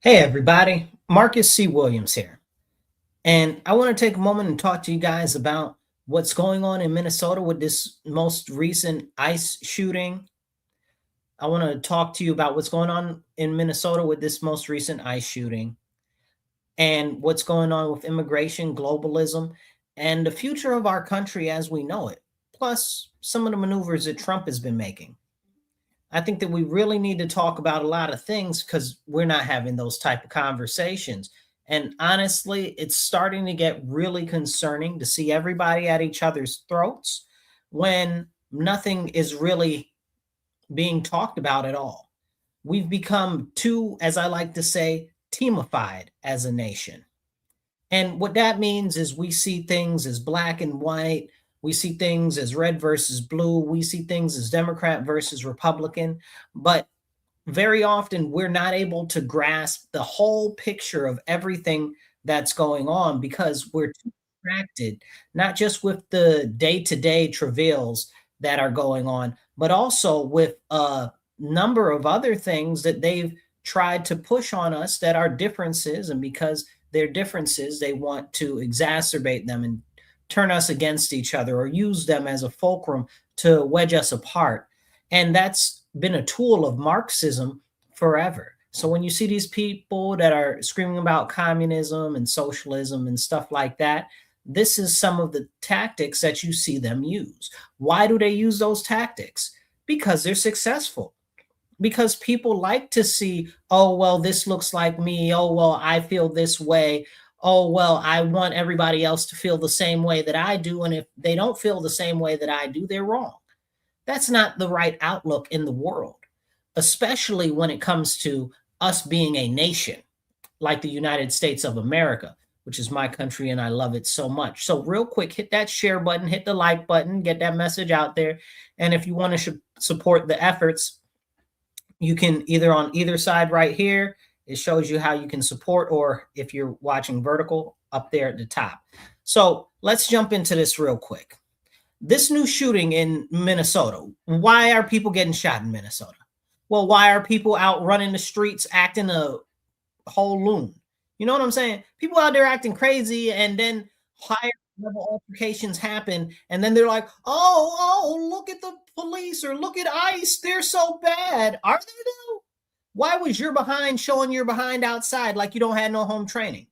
Hey everybody, Marcus C. Williams here. And I want to take a moment and talk to you guys about what's going on in Minnesota with this most recent ICE shooting. I want to talk to you about what's going on in Minnesota with this most recent ICE shooting and what's going on with immigration, globalism, and the future of our country as we know it, plus some of the maneuvers that Trump has been making. I think that we really need to talk about a lot of things because we're not having those type of conversations. And honestly, it's starting to get really concerning to see everybody at each other's throats when nothing is really being talked about at all. We've become too, as I like to say, teamified as a nation. And what that means is we see things as black and white. We see things as red versus blue. We see things as Democrat versus Republican. But very often we're not able to grasp the whole picture of everything that's going on because we're too distracted, not just with the day to day travails that are going on, but also with a number of other things that they've tried to push on us that are differences. And because they're differences, they want to exacerbate them and turn us against each other or use them as a fulcrum to wedge us apart. And that's been a tool of Marxism forever. So when you see these people that are screaming about communism and socialism and stuff like that, this is some of the tactics that you see them use. Why do they use those tactics? Because they're successful. Because people like to see, oh, well, this looks like me. Oh, well, I feel this way. Oh, well, I want everybody else to feel the same way that I do. And if they don't feel the same way that I do, they're wrong. That's not the right outlook in the world, especially when it comes to us being a nation like the United States of America, which is my country and I love it so much. So, real quick, hit that share button, hit the like button, get that message out there. And if you want to support the efforts, you can either on either side right here, it shows you how you can support, or if you're watching vertical, up there at the top. So, let's jump into this real quick. This new shooting in Minnesota, why are people getting shot in Minnesota? Well, why are people out running the streets acting a whole loon? You know what I'm saying? People out there acting crazy, and then higher level altercations happen, and then they're like, look at the police or look at ICE. They're so bad. Are they though? Why was your behind showing your behind outside like you don't have no home training?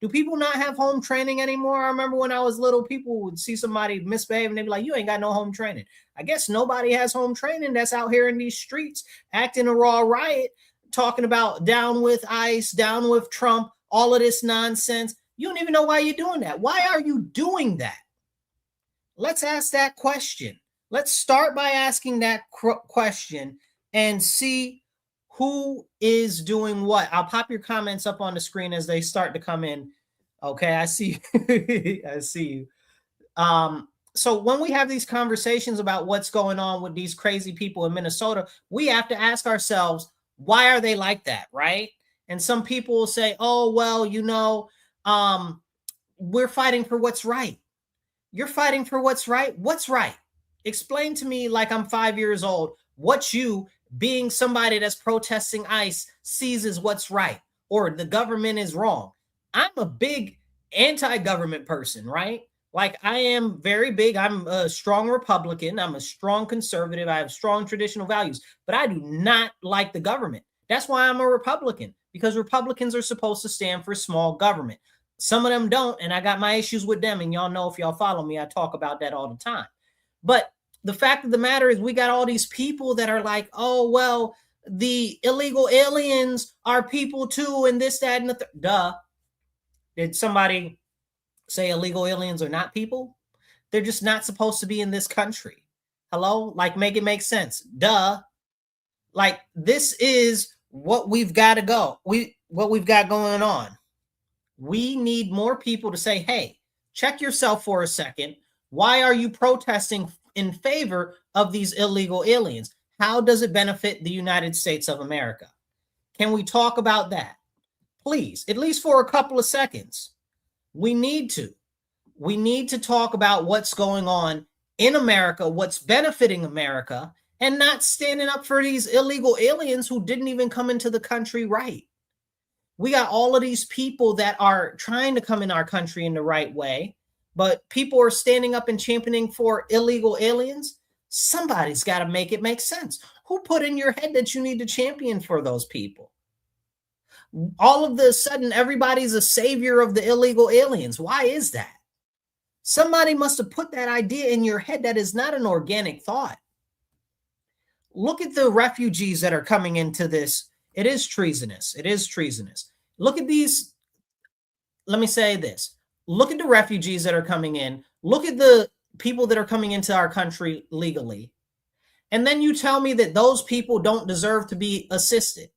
Do people not have home training anymore? I remember when I was little, people would see somebody misbehave and they'd be like, you ain't got no home training. I guess nobody has home training that's out here in these streets acting a raw riot, talking about down with ICE, down with Trump, all of this nonsense. You don't even know why you're doing that. Why are you doing that? Let's ask that question. Let's start by asking that question and see who is doing what. I'll pop your comments up on the screen as they start to come in. Okay, I see. I see you. So when we have these conversations about what's going on with these crazy people in Minnesota, we have to ask ourselves, why are they like that, right? And some people will say, oh, well, we're fighting for what's right. You're fighting for what's right. What's right? Explain to me, like I'm 5 years old, what you, being somebody that's protesting ICE, sees as what's right, or the government is wrong. I'm a big anti-government person, right? Like I am very big. I'm a strong Republican. I'm a strong conservative. I have strong traditional values, but I do not like the government. That's why I'm a Republican, because Republicans are supposed to stand for small government. Some of them don't, and I got my issues with them. And y'all know, if y'all follow me, I talk about that all the time. But the fact of the matter is, we got all these people that are like, oh, well, the illegal aliens are people too, and this, that, and the duh. Did somebody say illegal aliens are not people? They're just not supposed to be in this country. Hello? Like, make it make sense. Duh. Like, this is what we've got to go. What we've got going on. We need more people to say, hey, check yourself for a second. Why are you protesting in favor of these illegal aliens? How does it benefit the United States of America? Can we talk about that? Please, at least for a couple of seconds. We need to. We need to talk about what's going on in America, what's benefiting America, and not standing up for these illegal aliens who didn't even come into the country right. We got all of these people that are trying to come in our country in the right way, but people are standing up and championing for illegal aliens. Somebody's got to make it make sense. Who put in your head that you need to champion for those people? All of the sudden, everybody's a savior of the illegal aliens. Why is that? Somebody must have put that idea in your head. That is not an organic thought. Look at the refugees that are coming into this. It is treasonous. It is treasonous. Look at these. Let me say this. Look at the refugees that are coming in. Look at the people that are coming into our country legally. And then you tell me that those people don't deserve to be assisted.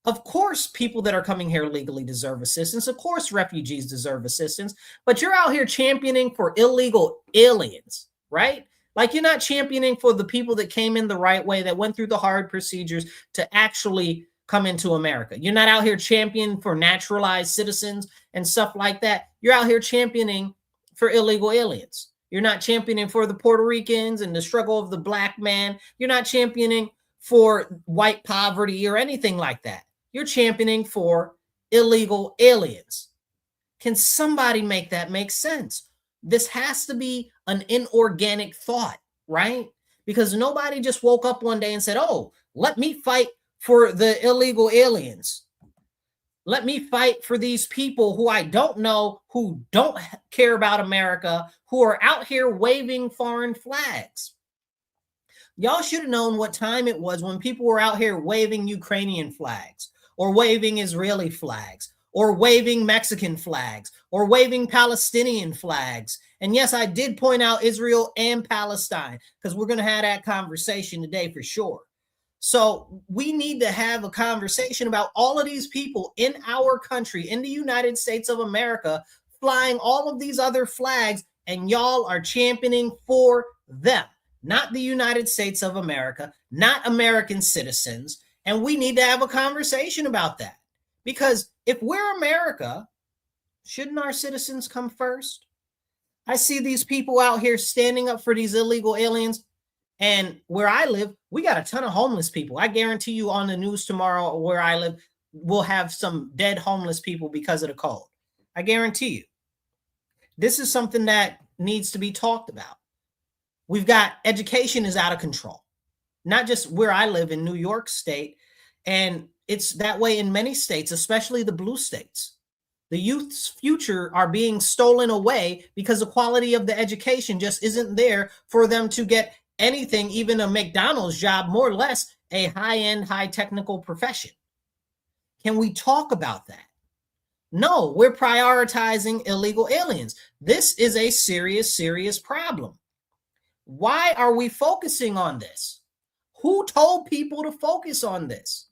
Of course, people that are coming here legally deserve assistance. Of course, refugees deserve assistance. But you're out here championing for illegal aliens, right? Like, you're not championing for the people that came in the right way, that went through the hard procedures to actually come into America. You're not out here championing for naturalized citizens and stuff like that. You're out here championing for illegal aliens. You're not championing for the Puerto Ricans and the struggle of the black man. You're not championing for white poverty or anything like that. You're championing for illegal aliens. Can somebody make that make sense? This has to be an inorganic thought, right? Because nobody just woke up one day and said, oh, let me fight for the illegal aliens. Let me fight for these people who I don't know, who don't care about America, who are out here waving foreign flags. Y'all should have known what time it was when people were out here waving Ukrainian flags, or waving Israeli flags, or waving Mexican flags, or waving Palestinian flags. And yes, I did point out Israel and Palestine, because we're going to have that conversation today for sure. So we need to have a conversation about all of these people in our country, in the United States of America, flying all of these other flags, and y'all are championing for them, not the United States of America, not American citizens. And we need to have a conversation about that. Because if we're America, shouldn't our citizens come first? I see these people out here standing up for these illegal aliens. And where I live, we got a ton of homeless people. I guarantee you on the news tomorrow where I live, we'll have some dead homeless people because of the cold. I guarantee you. This is something that needs to be talked about. We've got education is out of control. Not just where I live in New York State. And it's that way in many states, especially the blue states. The youth's future are being stolen away because the quality of the education just isn't there for them to get anything, even a McDonald's job, more or less a high-end, high technical profession. Can we talk about that? No, we're prioritizing illegal aliens. This is a serious, serious problem. Why are we focusing on this? Who told people to focus on this?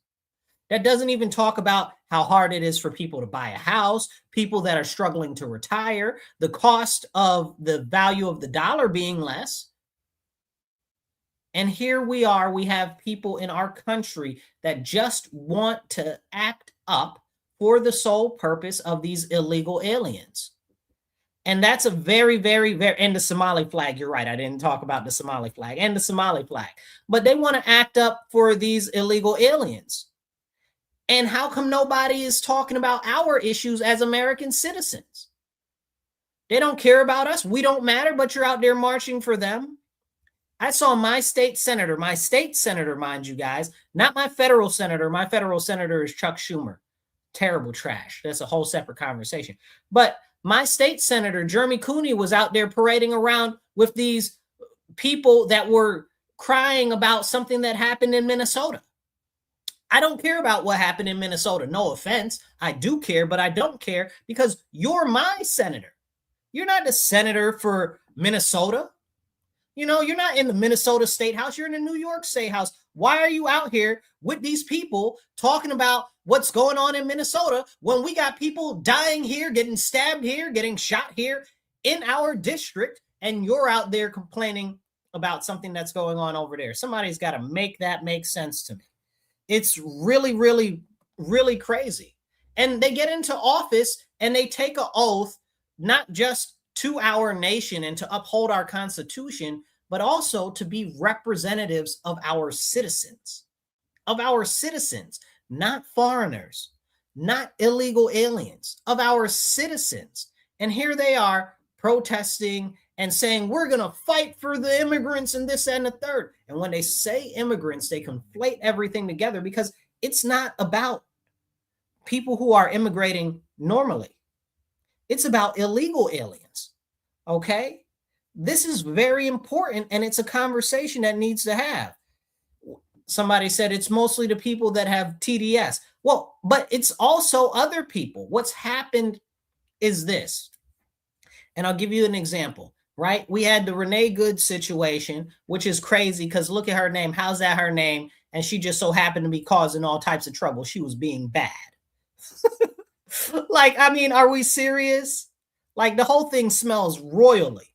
That doesn't even talk about how hard it is for people to buy a house, people that are struggling to retire, the cost of the value of the dollar being less. And here we are, we have people in our country that just want to act up for the sole purpose of these illegal aliens. And that's a very, very, very, and the Somali flag, you're right, I didn't talk about the Somali flag and the Somali flag, but they want to act up for these illegal aliens. And how come nobody is talking about our issues as American citizens? They don't care about us. We don't matter, but you're out there marching for them. I saw my state senator, mind you guys, not my federal senator. My federal senator is Chuck Schumer. Terrible trash. That's a whole separate conversation. But my state senator, Jeremy Cooney, was out there parading around with these people that were crying about something that happened in Minnesota. I don't care about what happened in Minnesota. No offense. I do care, but I don't care because you're my senator. You're not the senator for Minnesota. You know, you're not in the Minnesota State House. You're in the New York State House. Why are you out here with these people talking about what's going on in Minnesota when we got people dying here, getting stabbed here, getting shot here in our district, and you're out there complaining about something that's going on over there? Somebody's got to make that make sense to me. It's really, really, really crazy. And they get into office and they take an oath, not just to our nation and to uphold our Constitution, but also to be representatives of our citizens, not foreigners. not illegal aliens, of our citizens. And here they are protesting and saying, we're going to fight for the immigrants and this and the third. And when they say immigrants, they conflate everything together because it's not about people who are immigrating normally. It's about illegal aliens. Okay? This is very important, and it's a conversation that needs to have. Somebody said it's mostly the people that have TDS. Well, but it's also other people. What's happened is this, and I'll give you an example, right? We had the Renee Good situation, which is crazy because look at her name. How's that her name? And she just so happened to be causing all types of trouble. She was being bad. Like, I mean, are we serious? Like, the whole thing smells royally.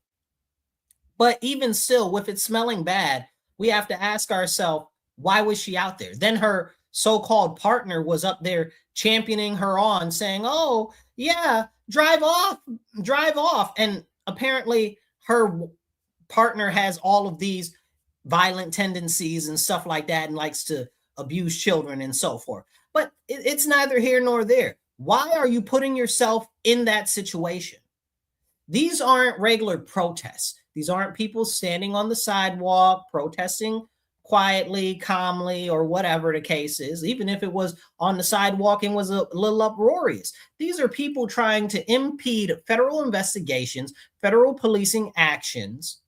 But even still, with it smelling bad, we have to ask ourselves, why was she out there? Then her so-called partner was up there championing her on, saying, oh, yeah, drive off. And apparently her partner has all of these violent tendencies and stuff like that and likes to abuse children and so forth. But it's neither here nor there. Why are you putting yourself in that situation? These aren't regular protests. These aren't people standing on the sidewalk protesting quietly, calmly, or whatever the case is, even if it was on the sidewalk and was a little uproarious. These are people trying to impede federal investigations, federal policing actions.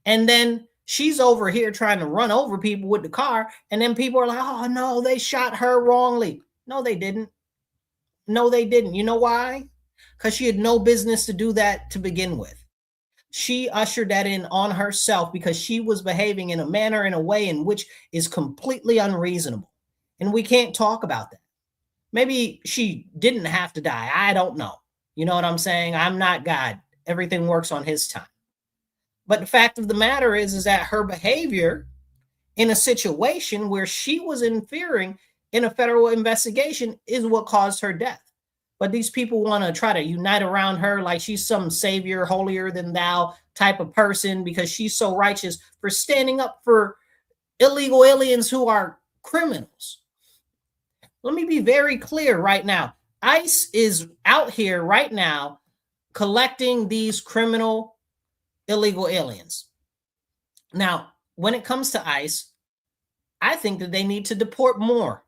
And then she's over here trying to run over people with the car. And then people are like, oh, no, they shot her wrongly. No, they didn't. No, they didn't. You know why? Because she had no business to do that to begin with. She ushered that in on herself because she was behaving in a manner, in a way in which is completely unreasonable. And we can't talk about that. Maybe she didn't have to die. I don't know. You know what I'm saying? I'm not God. Everything works on his time. But the fact of the matter is that her behavior in a situation where she was interfering in a federal investigation is what caused her death. But these people want to try to unite around her like she's some savior, holier than thou type of person because she's so righteous for standing up for illegal aliens who are criminals. Let me be very clear right now. ICE is out here right now collecting these criminal illegal aliens. Now, when it comes to ICE, I think that they need to deport more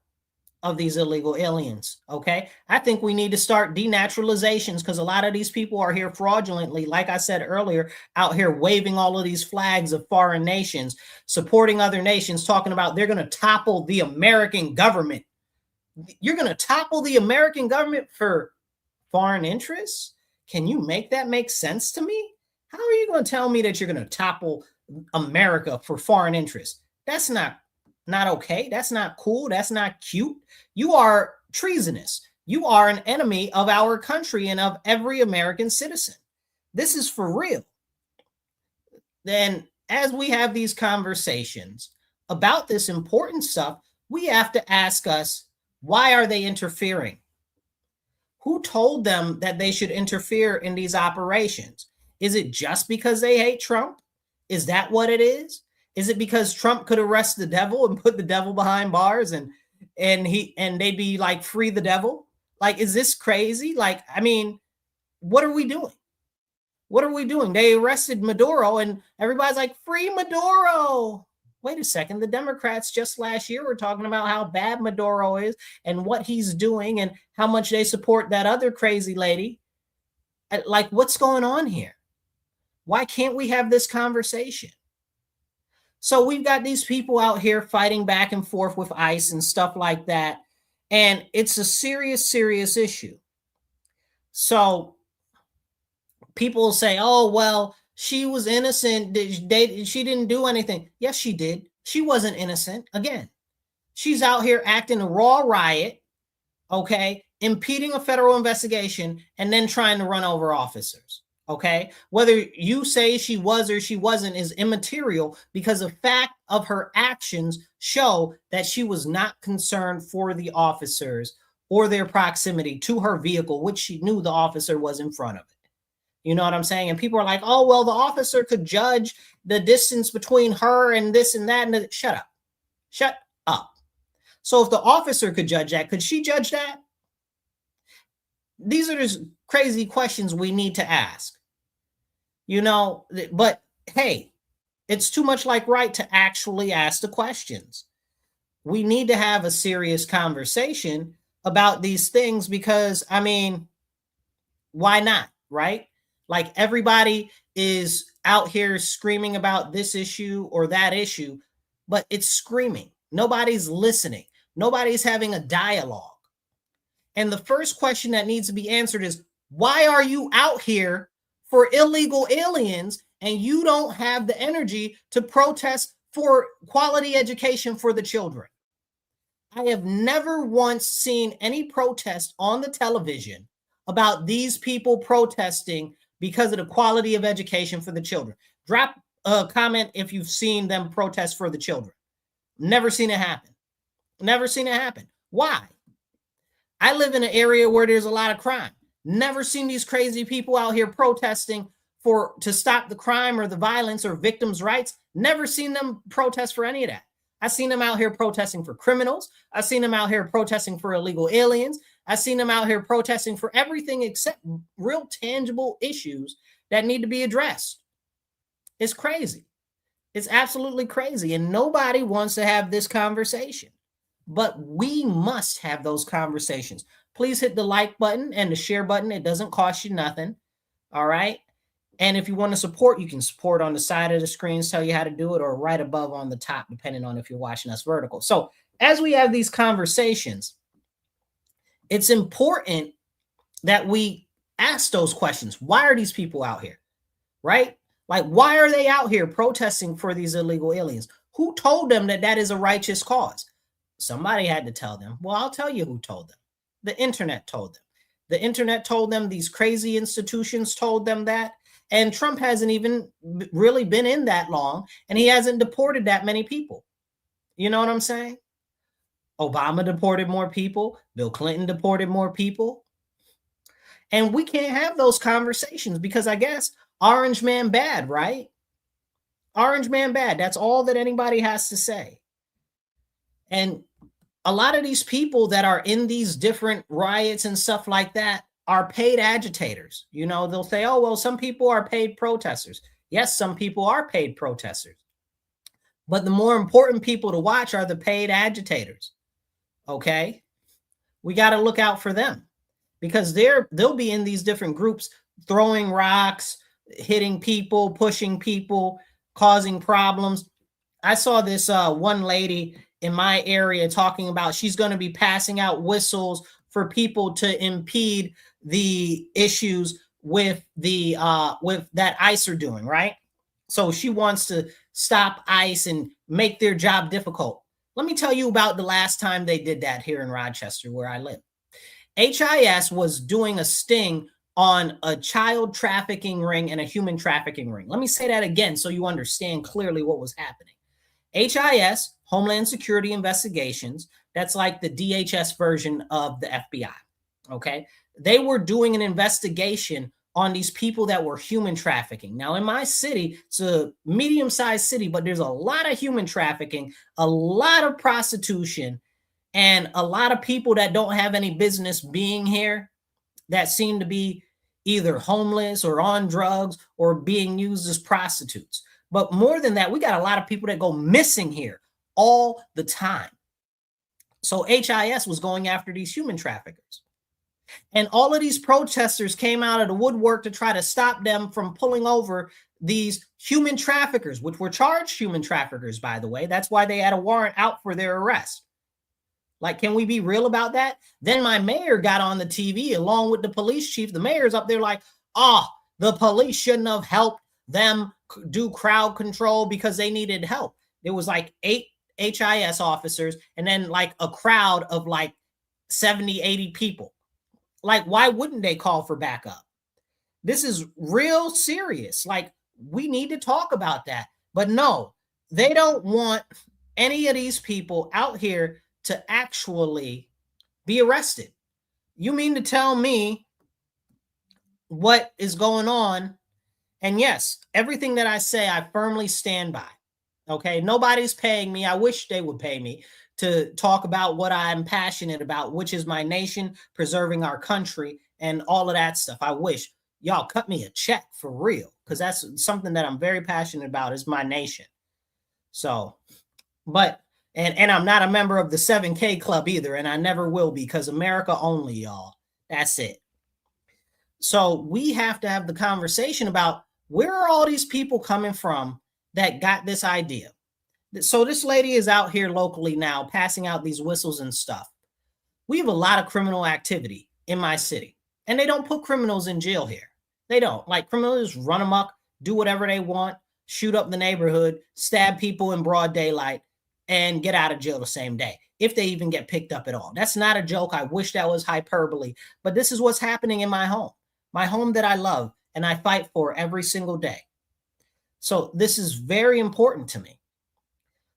of these illegal aliens. Okay. I think we need to start denaturalizations because a lot of these people are here fraudulently, like I said earlier, out here waving all of these flags of foreign nations, supporting other nations, talking about they're going to topple the American government. You're going to topple the American government for foreign interests? Can you make that make sense to me? How are you going to tell me that you're going to topple America for foreign interests? That's not okay. That's not cool. That's not cute. You are treasonous. You are an enemy of our country and of every American citizen. This is for real. Then, as we have these conversations about this important stuff, we have to ask us, why are they interfering? Who told them that they should interfere in these operations? Is it just because they hate Trump? Is that what it is? Is it because Trump could arrest the devil and put the devil behind bars and they'd be like, free the devil? Like, is this crazy? Like, I mean, what are we doing? What are we doing? They arrested Maduro and everybody's like, free Maduro. Wait a second. The Democrats just last year were talking about how bad Maduro is and what he's doing and how much they support that other crazy lady. Like, what's going on here? Why can't we have this conversation? So we've got these people out here fighting back and forth with ICE and stuff like that. And it's a serious, serious issue. So people say, oh, well, she was innocent. She didn't do anything. Yes, she did. She wasn't innocent. Again, she's out here acting a raw riot, okay, impeding a federal investigation and then trying to run over officers. Okay, whether you say she was or she wasn't is immaterial because the fact of her actions show that she was not concerned for the officers or their proximity to her vehicle, which she knew the officer was in front of it. You know what I'm saying? And people are like, oh, well, the officer could judge the distance between her and this and that. And shut up. Shut up. So if the officer could judge that, could she judge that? These are just crazy questions we need to ask. But hey, it's too much like right to actually ask the questions. We need to have a serious conversation about these things because, I mean, why not, right? Like everybody is out here screaming about this issue or that issue, but it's screaming. Nobody's listening. Nobody's having a dialogue. And the first question that needs to be answered is, why are you out here for illegal aliens and you don't have the energy to protest for quality education for the children? I have never once seen any protest on the television about these people protesting because of the quality of education for the children. Drop a comment if you've seen them protest for the children. Never seen it happen. Never seen it happen. Why? I live in an area where there's a lot of crime. Never seen these crazy people out here protesting to stop the crime or the violence or victims' rights. Never seen them protest for any of that. I've seen them out here protesting for criminals. I've seen them out here protesting for illegal aliens. I've seen them out here protesting for everything except real tangible issues that need to be addressed. It's crazy. It's absolutely crazy. And nobody wants to have this conversation. But we must have those conversations. Please hit the like button and the share button. It doesn't cost you nothing. All right. And if you want to support, you can support on the side of the screens, tell you how to do it, or right above on the top, depending on if you're watching us vertical. So as we have these conversations, it's important that we ask those questions. Why are these people out here? Right? Like, why are they out here protesting for these illegal aliens? Who told them that that is a righteous cause? Somebody had to tell them. Well, I'll tell you who told them. The internet told them. The internet told them. These crazy institutions told them that. And Trump hasn't even really been in that long, and he hasn't deported that many people. You know what I'm saying? Obama deported more people. Bill Clinton deported more people. And we can't have those conversations because I guess Orange Man bad, right? Orange Man bad. That's all that anybody has to say. And a lot of these people that are in these different riots and stuff like that are paid agitators. They'll say, oh, well, some people are paid protesters. Yes, some people are paid protesters. But the more important people to watch are the paid agitators. Okay? We got to look out for them because they'll be in these different groups throwing rocks, hitting people, pushing people, causing problems. I saw this one lady in my area talking about she's going to be passing out whistles for people to impede the issues with with that ICE are doing, right? So she wants to stop ICE and make their job difficult. Let me tell you about the last time they did that here in Rochester, where I live. HIS was doing a sting on a child trafficking ring and a human trafficking ring. Let me say that again so you understand clearly what was happening. HIS, Homeland Security Investigations, that's like the DHS version of the FBI, okay? They were doing an investigation on these people that were human trafficking. Now, in my city, it's a medium-sized city, but there's a lot of human trafficking, a lot of prostitution, and a lot of people that don't have any business being here that seem to be either homeless or on drugs or being used as prostitutes. But more than that, we got a lot of people that go missing here all the time. So HIS was going after these human traffickers. And all of these protesters came out of the woodwork to try to stop them from pulling over these human traffickers, which were charged human traffickers, by the way. That's why they had a warrant out for their arrest. Like, can we be real about that? Then my mayor got on the TV along with the police chief. The mayor's up there like, the police shouldn't have helped them do crowd control because they needed help. There was like 8 HIS officers and then like a crowd of like 70, 80 people. Like, why wouldn't they call for backup? This is real serious. Like, we need to talk about that. But no, they don't want any of these people out here to actually be arrested. You mean to tell me what is going on? And yes, everything that I say, I firmly stand by. Okay, nobody's paying me. I wish they would pay me to talk about what I'm passionate about, which is my nation, preserving our country, and all of that stuff. I wish y'all cut me a check for real, because that's something that I'm very passionate about, is my nation. So, but and I'm not a member of the 7K club either, and I never will be, because America only, y'all. That's it. So we have to have the conversation about where are all these people coming from that got this idea. So this lady is out here locally now passing out these whistles and stuff. We have a lot of criminal activity in my city, and they don't put criminals in jail here. They don't. Like, criminals run amok, do whatever they want, shoot up the neighborhood, stab people in broad daylight, and get out of jail the same day, if they even get picked up at all. That's not a joke. I wish that was hyperbole, but this is what's happening in my home that I love and I fight for every single day. So this is very important to me.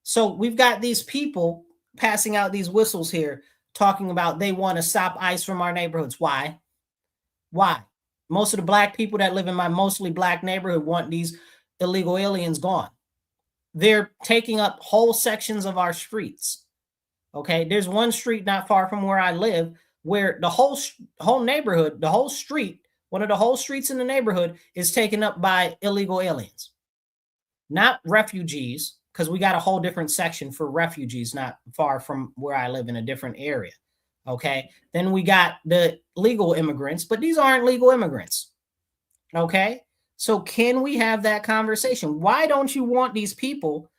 So we've got these people passing out these whistles here, talking about they want to stop ICE from our neighborhoods. Why? Why? Most of the black people that live in my mostly black neighborhood want these illegal aliens gone. They're taking up whole sections of our streets. Okay, there's one street not far from where I live where the whole neighborhood, the whole street, one of the whole streets in the neighborhood is taken up by illegal aliens, not refugees, because we got a whole different section for refugees not far from where I live in a different area. Okay, then we got the legal immigrants, but these aren't legal immigrants. Okay, so can we have that conversation? Why don't you want these people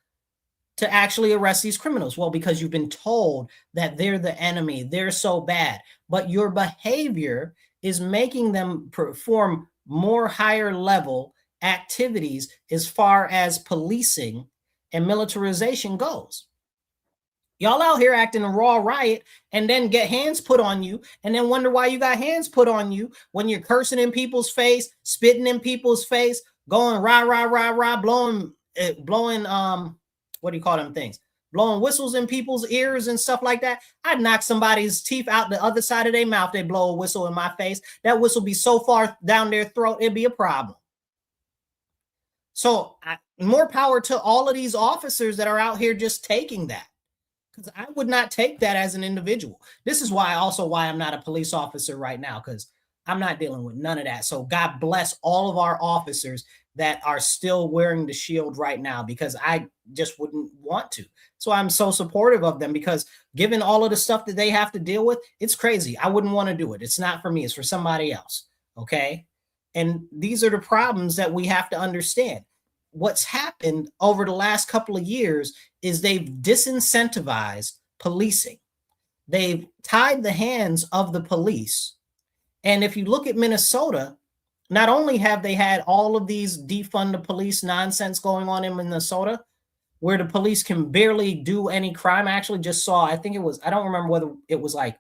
to actually arrest these criminals? Well, because you've been told that they're the enemy, they're so bad, but your behavior is making them perform more higher level activities as far as policing and militarization goes. Y'all out here acting a raw riot and then get hands put on you and then wonder why you got hands put on you when you're cursing in people's face, spitting in people's face, going rah, rah, rah, rah, blowing, what do you call them things? Blowing whistles in people's ears and stuff like that. I'd knock somebody's teeth out the other side of their mouth. They blow a whistle in my face. That whistle be so far down their throat, it'd be a problem. So more power to all of these officers that are out here just taking that. Because I would not take that as an individual. This is why I'm not a police officer right now, because I'm not dealing with none of that. So God bless all of our officers that are still wearing the shield right now, because I just wouldn't want to. So I'm so supportive of them, because given all of the stuff that they have to deal with, it's crazy. I wouldn't want to do it. It's not for me. It's for somebody else. Okay. And these are the problems that we have to understand. What's happened over the last couple of years is they've disincentivized policing. They've tied the hands of the police. And if you look at Minnesota, not only have they had all of these defund the police nonsense going on in Minnesota, where the police can barely do any crime. I actually just saw, I don't remember whether it was like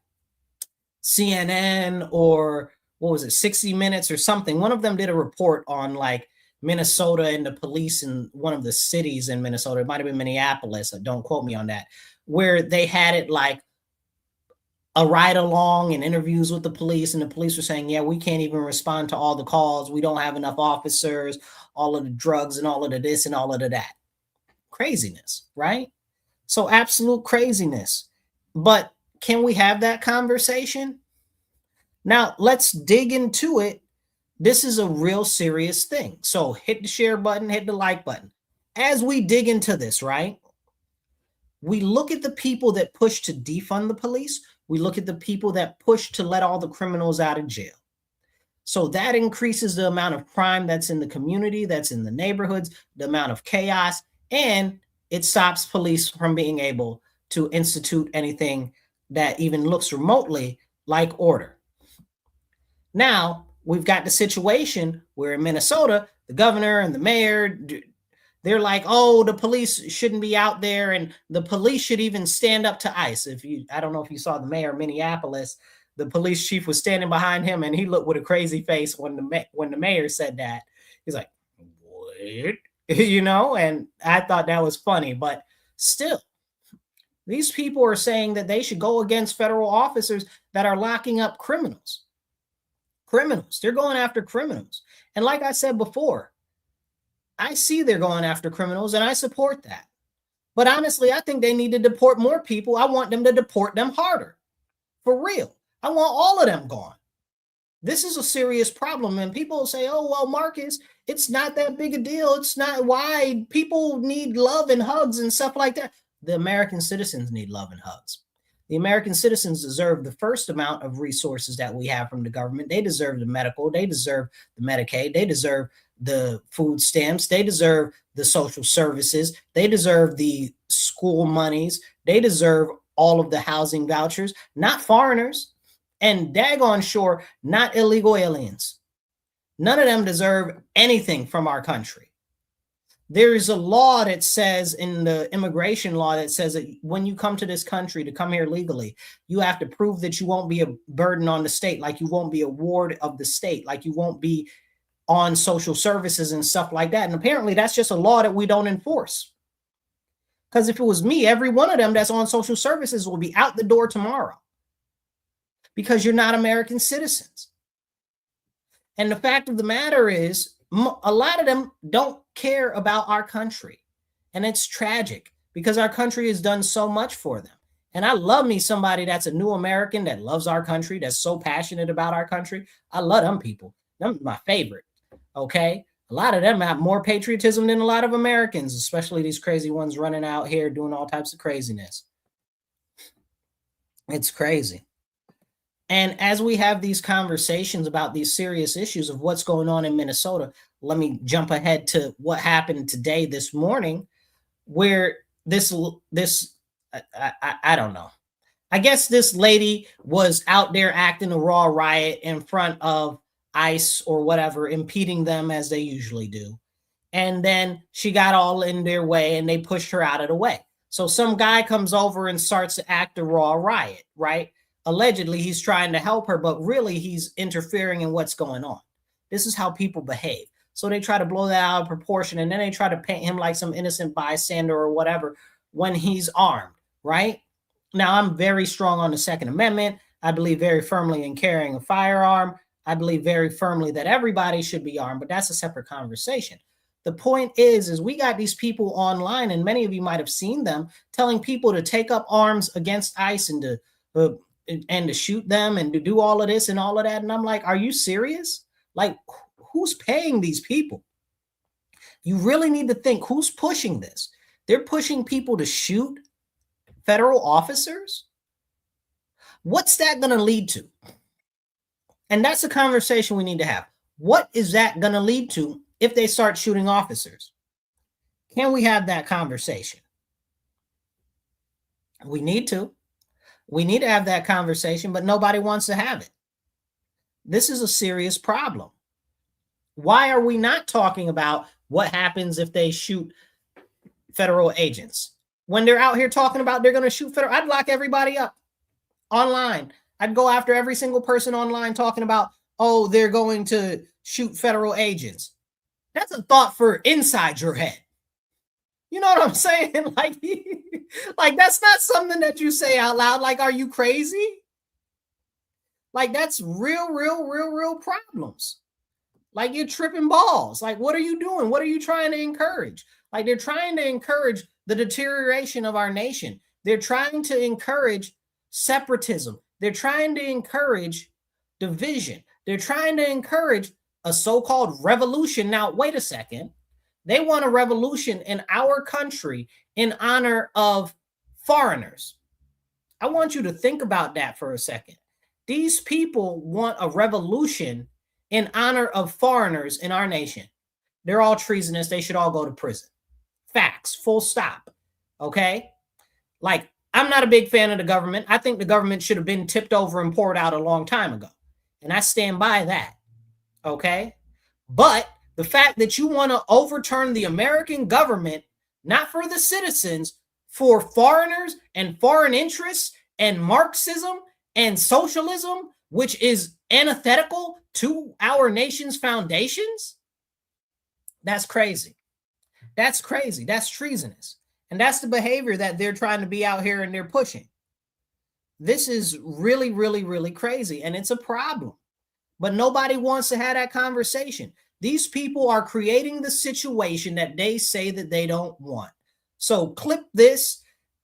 CNN or what was it, 60 Minutes or something. One of them did a report on like Minnesota and the police in one of the cities in Minnesota. It might have been Minneapolis. Don't quote me on that. Where they had it like a ride along and interviews with the police, and the police were saying, yeah, we can't even respond to all the calls. We don't have enough officers, all of the drugs and all of the this and all of the that. Craziness, right? So absolute craziness. But can we have that conversation? Now let's dig into it. This is a real serious thing. So hit the share button, hit the like button. As we dig into this, right? We look at the people that push to defund the police. We look at the people that push to let all the criminals out of jail. So that increases the amount of crime that's in the community, that's in the neighborhoods, the amount of chaos, and it stops police from being able to institute anything that even looks remotely like order. Now, we've got the situation where in Minnesota, the governor and the mayor, they're like, oh, the police shouldn't be out there, and the police should even stand up to ICE. I don't know if you saw the mayor of Minneapolis, the police chief was standing behind him, and he looked with a crazy face when the mayor said that. He's like, what? And I thought that was funny, but still, these people are saying that they should go against federal officers that are locking up criminals. They're going after criminals. And like I said before, I see they're going after criminals and I support that. But honestly, I think they need to deport more people. I want them to deport them harder. For real. I want all of them gone. This is a serious problem. And people say, oh, well, Marcus, it's not that big a deal. It's not why people need love and hugs and stuff like that. The American citizens need love and hugs. The American citizens deserve the first amount of resources that we have from the government. They deserve the medical, they deserve the Medicaid, they deserve the food stamps, they deserve the social services, they deserve the school monies, they deserve all of the housing vouchers, not foreigners, and daggone sure, not illegal aliens. None of them deserve anything from our country. There is a law that says, in the immigration law, that says that when you come to this country to come here legally, you have to prove that you won't be a burden on the state, like you won't be a ward of the state, like you won't be on social services and stuff like that. And apparently that's just a law that we don't enforce. Because if it was me, every one of them that's on social services will be out the door tomorrow. Because you're not American citizens. And the fact of the matter is, a lot of them don't care about our country. And it's tragic because our country has done so much for them. And I love me somebody that's a new American that loves our country, that's so passionate about our country. I love them people. Them my favorite. Okay. A lot of them have more patriotism than a lot of Americans, especially these crazy ones running out here doing all types of craziness. It's crazy. And as we have these conversations about these serious issues of what's going on in Minnesota, let me jump ahead to what happened today, this morning, where I don't know. I guess this lady was out there acting a raw riot in front of ICE or whatever, impeding them as they usually do. And then she got all in their way and they pushed her out of the way. So some guy comes over and starts to act a raw riot, right? Allegedly, he's trying to help her, but really he's interfering in what's going on. This is how people behave. So they try to blow that out of proportion, and then they try to paint him like some innocent bystander or whatever when he's armed, right? Now, I'm very strong on the Second Amendment. I believe very firmly in carrying a firearm. I believe very firmly that everybody should be armed, but that's a separate conversation. The point is we got these people online, and many of you might have seen them telling people to take up arms against ICE and to shoot them and to do all of this and all of that. And I'm like, are you serious? Like, who's paying these people? You really need to think, who's pushing this? They're pushing people to shoot federal officers? What's that going to lead to? And that's a conversation we need to have. What is that going to lead to if they start shooting officers? Can we have that conversation? We need to. We need to have that conversation, but nobody wants to have it. This is a serious problem. Why are we not talking about what happens if they shoot federal agents? When they're out here talking about they're going to shoot federal, I'd lock everybody up online. I'd go after every single person online talking about, oh, they're going to shoot federal agents. That's a thought for inside your head. You know what I'm saying? Like that's not something that you say out loud. Like, are you crazy? Like, that's real problems. Like, you're tripping balls. Like, what are you doing? What are you trying to encourage? Like, they're trying to encourage the deterioration of our nation. They're trying to encourage separatism. They're trying to encourage division. They're trying to encourage a so-called revolution. Now, wait a second. They want a revolution in our country in honor of foreigners. I want you to think about that for a second. These people want a revolution in honor of foreigners in our nation. They're all treasonous. They should all go to prison. Facts, full stop. Okay? Like, I'm not a big fan of the government. I think the government should have been tipped over and poured out a long time ago. And I stand by that. Okay? But the fact that you want to overturn the American government, not for the citizens, for foreigners and foreign interests and Marxism and socialism, which is antithetical to our nation's foundations, that's crazy. That's crazy. That's treasonous. And that's the behavior that they're trying to be out here and they're pushing. This is really crazy, and it's a problem. But nobody wants to have that conversation. These people are creating the situation that they say that they don't want. So clip this.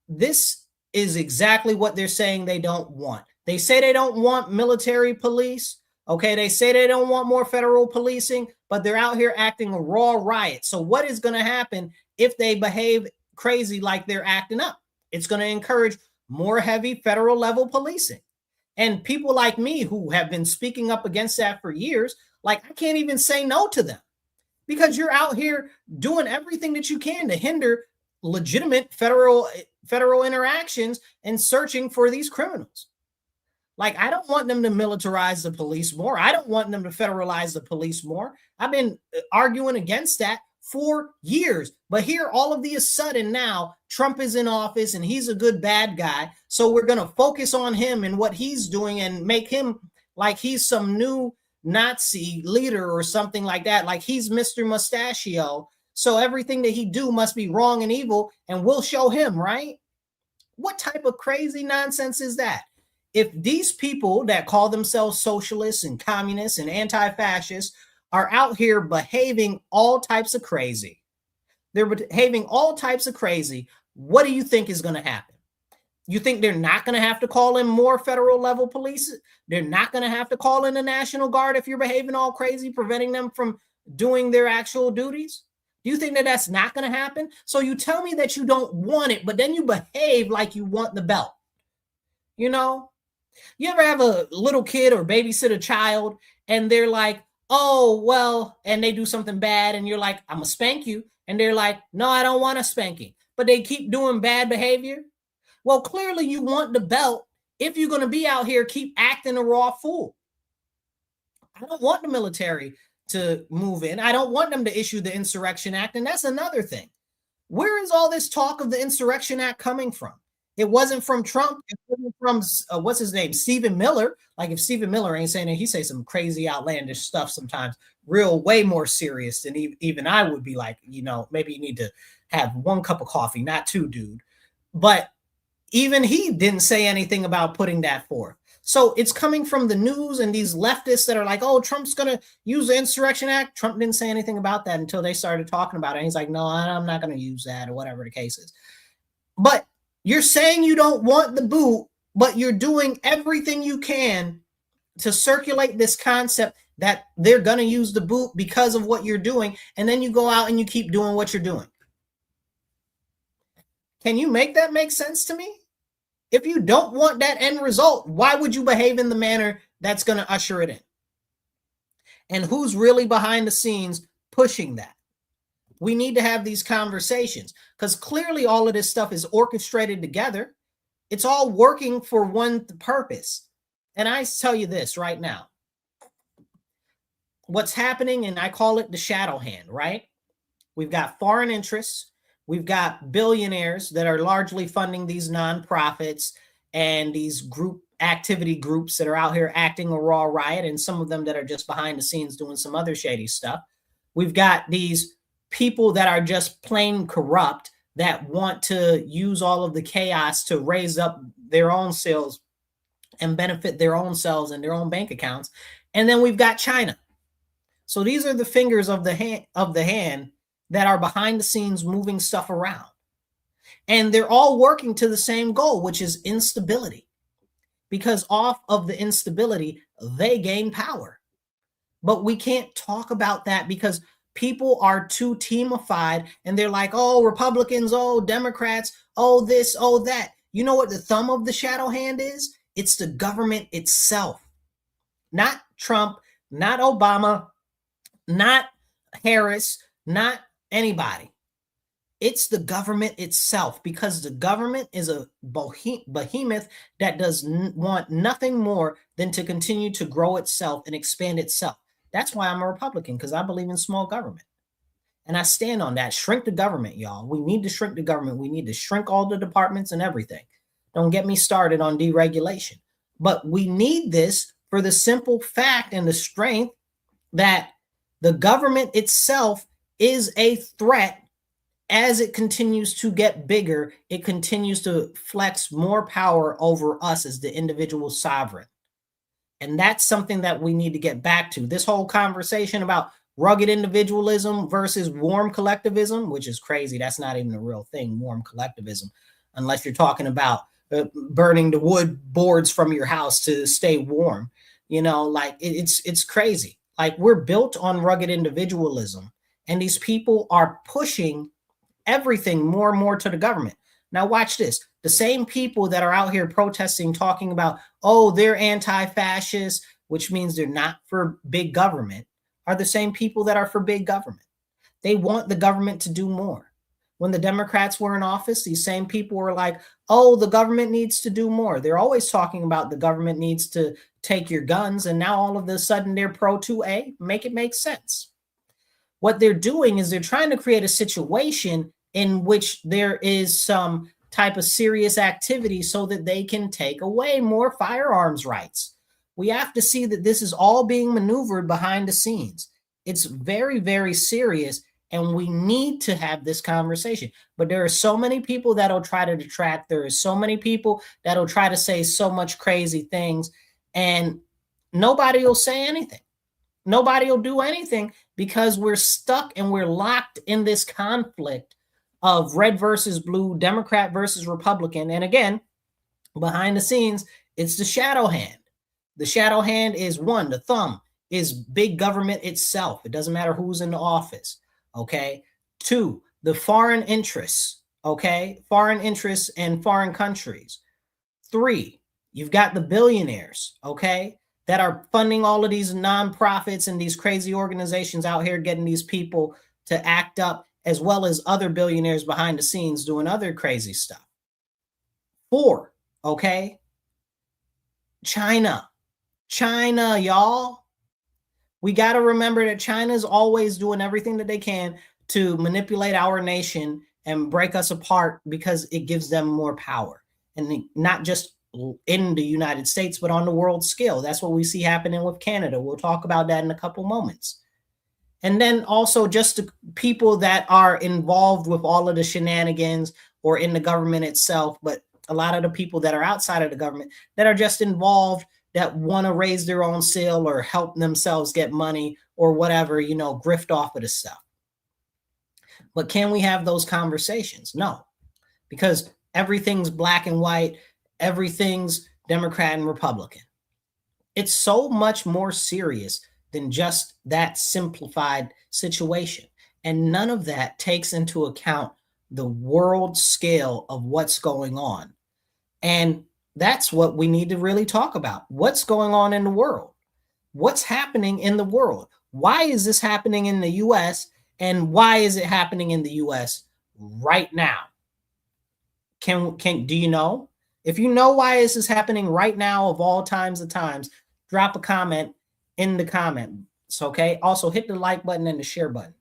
This is exactly what they're saying they don't want. They say they don't want military police. Okay, they say they don't want more federal policing, but they're out here acting a raw riot. So what is going to happen if they behave crazy like they're acting up? It's going to encourage more heavy federal level policing. And people like me who have been speaking up against that for years, like I can't even say no to them because you're out here doing everything that you can to hinder legitimate federal interactions and searching for these criminals. Like, I don't want them to militarize the police more. I don't want them to federalize the police more. I've been arguing against that for years. But here, all of the sudden now, Trump is in office and he's a good bad guy. So we're going to focus on him and what he's doing and make him like he's some new Nazi leader or something like that. Like he's Mr. Mustachio. So everything that he do must be wrong and evil, and we'll show him, right? What type of crazy nonsense is that? If these people that call themselves socialists and communists and anti-fascists are out here behaving all types of crazy, they're behaving all types of crazy, what do you think is going to happen? You think they're not going to have to call in more federal level police? They're not going to have to call in the National Guard if you're behaving all crazy, preventing them from doing their actual duties? Do you think that that's not going to happen? So you tell me that you don't want it, but then you behave like you want the belt. You know, you ever have a little kid or babysit a child and they're like, oh, well, and they do something bad and you're like, I'm going to spank you. And they're like, no, I don't want a spanking. But they keep doing bad behavior. Well, clearly you want the belt if you're going to be out here, keep acting a raw fool. I don't want the military to move in. I don't want them to issue the Insurrection Act. And that's another thing. Where is all this talk of the Insurrection Act coming from? It wasn't from Trump. It wasn't from, what's his name? Stephen Miller. Like if Stephen Miller ain't saying it, he say some crazy outlandish stuff sometimes, real way more serious than even I would be like, you know, maybe you need to have one cup of coffee, not two, dude. But even he didn't say anything about putting that forth. So it's coming from the news and these leftists that are like, oh, Trump's going to use the Insurrection Act. Trump didn't say anything about that until they started talking about it. And he's like, no, I'm not going to use that or whatever the case is. But you're saying you don't want the boot, but you're doing everything you can to circulate this concept that they're going to use the boot because of what you're doing. And then you go out and you keep doing what you're doing. Can you make that make sense to me? If you don't want that end result, why would you behave in the manner that's going to usher it in? And who's really behind the scenes pushing that? We need to have these conversations because clearly all of this stuff is orchestrated together. It's all working for one purpose. And I tell you this right now. What's happening, and I call it the shadow hand, right? We've got foreign interests. We've got billionaires that are largely funding these nonprofits and these activity groups that are out here acting a raw riot, and some of them that are just behind the scenes doing some other shady stuff. We've got these people that are just plain corrupt that want to use all of the chaos to raise up their own sales and benefit their own selves and their own bank accounts. And then we've got China. So these are the fingers of the hand that are behind the scenes moving stuff around. And they're all working to the same goal, which is instability. Because off of the instability, they gain power. But we can't talk about that because people are too teamified and they're like, oh, Republicans, oh, Democrats, oh, this, oh, that. You know what the thumb of the shadow hand is? It's the government itself. Not Trump, not Obama, not Harris, not anybody. It's the government itself, because the government is a behemoth that does want nothing more than to continue to grow itself and expand itself. That's why I'm a Republican, because I believe in small government. And I stand on that. Shrink the government, y'all. We need to shrink the government. We need to shrink all the departments and everything. Don't get me started on deregulation. But we need this for the simple fact and the strength that the government itself is a threat. As it continues to get bigger, it continues to flex more power over us as the individual sovereign. And that's something that we need to get back to. This whole conversation about rugged individualism versus warm collectivism, which is crazy. That's not even a real thing, warm collectivism, unless you're talking about burning the wood boards from your house to stay warm. Like it's crazy. Like we're built on rugged individualism, and these people are pushing everything more and more to the government. Now watch this. The same people that are out here protesting, talking about, oh, they're anti-fascist, which means they're not for big government, are the same people that are for big government. They want the government to do more. When the Democrats were in office, these same people were like, oh, the government needs to do more. They're always talking about the government needs to take your guns. And now all of a sudden they're pro 2A. Make it make sense. What they're doing is they're trying to create a situation in which there is some type of serious activity so that they can take away more firearms rights. We have to see that this is all being maneuvered behind the scenes. It's very, very serious, and we need to have this conversation. But there are so many people that'll try to detract. There are so many people that'll try to say so much crazy things, and nobody will say anything. Nobody will do anything because we're stuck and we're locked in this conflict of red versus blue, Democrat versus Republican. And again, behind the scenes, it's the shadow hand. The shadow hand is one, the thumb is big government itself. It doesn't matter who's in the office. Okay. Two, the foreign interests. Okay. Foreign interests and foreign countries. Three, you've got the billionaires. Okay, that are funding all of these nonprofits and these crazy organizations out here getting these people to act up, as well as other billionaires behind the scenes doing other crazy stuff. Four, okay, China, y'all. We got to remember that China is always doing everything that they can to manipulate our nation and break us apart because it gives them more power. And not just in the United States, but on the world scale. That's what we see happening with Canada. We'll talk about that in a couple moments. And then also just the people that are involved with all of the shenanigans or in the government itself, but a lot of the people that are outside of the government that are just involved that want to raise their own seal or help themselves get money or whatever, grift off of the stuff. But can we have those conversations? No, because everything's black and white. Everything's Democrat and Republican. It's so much more serious than just that simplified situation. And none of that takes into account the world scale of what's going on. And that's what we need to really talk about. What's going on in the world? What's happening in the world? Why is this happening in the US? And why is it happening in the US right now? Do you know? If you know why this is happening right now of all times of times, drop a comment in the comments, okay? Also, hit the like button and the share button.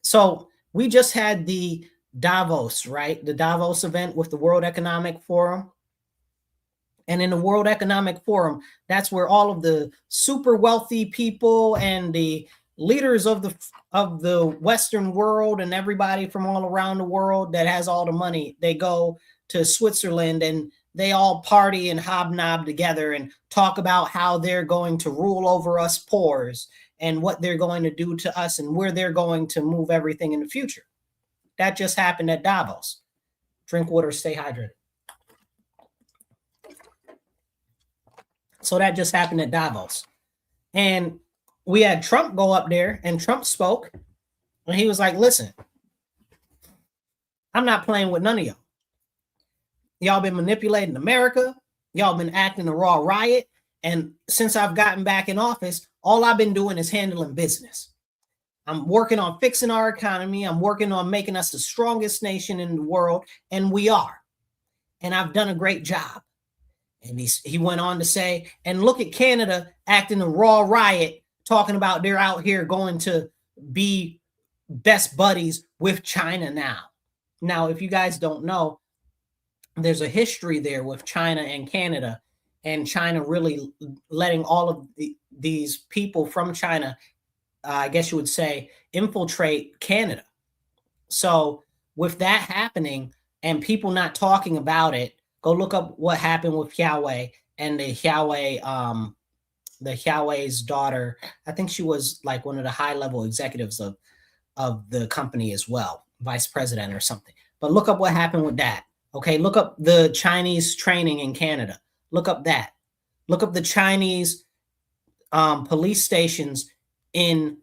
So we just had the Davos, right? The Davos event with the World Economic Forum. And in the World Economic Forum, that's where all of the super wealthy people and the leaders of the Western world and everybody from all around the world that has all the money, they go to Switzerland and they all party and hobnob together and talk about how they're going to rule over us poors and what they're going to do to us and where they're going to move everything in the future. That just happened at Davos. Drink water, stay hydrated. So that just happened at Davos. And we had Trump go up there, and Trump spoke, and he was like, listen, I'm not playing with none of y'all. Y'all been manipulating America. Y'all been acting a raw riot. And since I've gotten back in office, all I've been doing is handling business. I'm working on fixing our economy. I'm working on making us the strongest nation in the world, and we are. And I've done a great job. And he went on to say, and look at Canada acting a raw riot, talking about they're out here going to be best buddies with China now. Now, if you guys don't know, there's a history there with China and Canada, and China really letting all of these people from China, I guess you would say, infiltrate Canada. So with that happening and people not talking about it, go look up what happened with Huawei and the Huawei's daughter. I think she was like one of the high-level executives of the company as well, vice president or something. But look up what happened with that. Okay, look up the Chinese training in Canada. Look up that. Look up the Chinese police stations in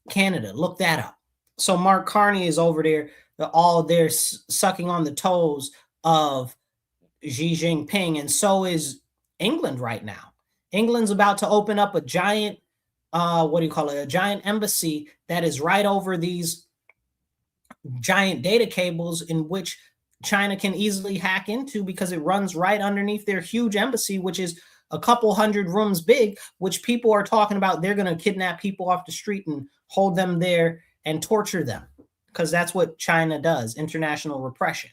Canada. Look that up. So Mark Carney is over there, all there sucking on the toes of Xi Jinping, and so is England right now. England's about to open up a giant, what do you call it? A giant embassy that is right over these giant data cables, in which China can easily hack into because it runs right underneath their huge embassy, which is a couple hundred rooms big, which people are talking about. They're going to kidnap people off the street and hold them there and torture them, because that's what China does, international repression.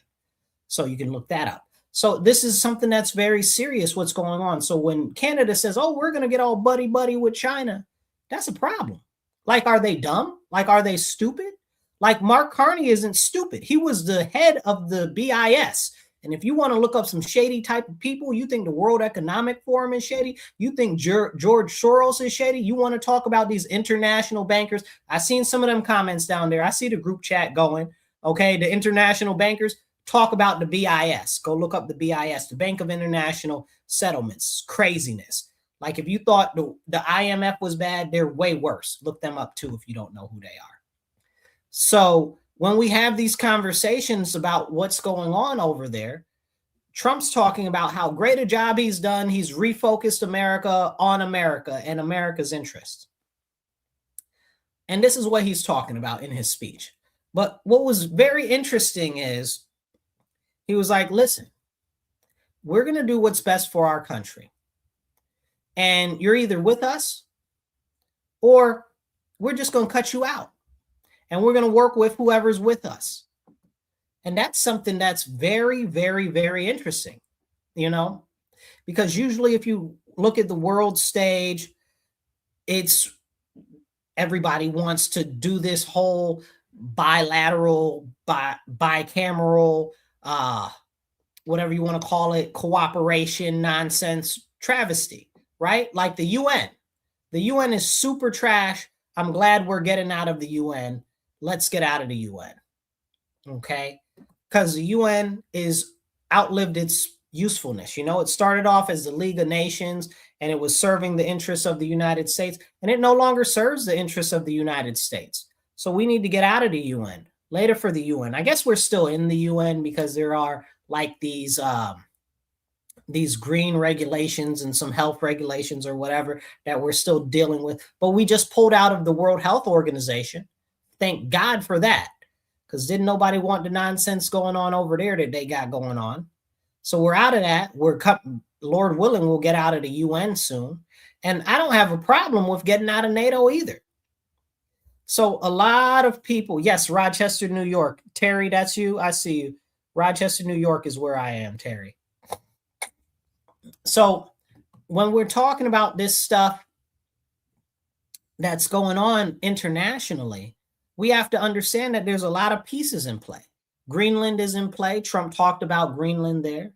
So you can look that up. So this is something that's very serious, what's going on. So when Canada says, oh, we're going to get all buddy-buddy with China, that's a problem. Like, are they dumb? Like, are they stupid? Like, Mark Carney isn't stupid. He was the head of the BIS. And if you want to look up some shady type of people, you think the World Economic Forum is shady, you think George Soros is shady, you want to talk about these international bankers. I seen some of them comments down there. I see the group chat going, okay, the international bankers. Talk about the BIS. Go look up the BIS, the Bank of International Settlements. Craziness. Like, if you thought the IMF was bad, they're way worse. Look them up too if you don't know who they are. So when we have these conversations about what's going on over there, Trump's talking about how great a job he's done. He's refocused America on America and America's interests. And this is what he's talking about in his speech. But what was very interesting is, he was like, listen, we're going to do what's best for our country. And you're either with us or we're just going to cut you out. And we're going to work with whoever's with us. And that's something that's very, very, very interesting, you know, because usually if you look at the world stage, it's everybody wants to do this whole bilateral, bicameral, whatever you want to call it, cooperation nonsense travesty, right? Like the UN. The UN is super trash. I'm glad we're getting out of the UN. Let's get out of the UN. Okay? Because the UN is outlived its usefulness. You know, it started off as the League of Nations and it was serving the interests of the United States, and it no longer serves the interests of the United States. So we need to get out of the UN. Later for the UN. I guess we're still in the UN because there are like these green regulations and some health regulations or whatever that we're still dealing with. But we just pulled out of the World Health Organization. Thank God for that, because didn't nobody want the nonsense going on over there that they got going on. So we're out of that. Lord willing, we'll get out of the UN soon. And I don't have a problem with getting out of NATO either. So a lot of people, yes, Rochester, New York. Terry, that's you. I see you. Rochester, New York is where I am, Terry. So when we're talking about this stuff that's going on internationally, we have to understand that there's a lot of pieces in play. Greenland is in play. Trump talked about Greenland there.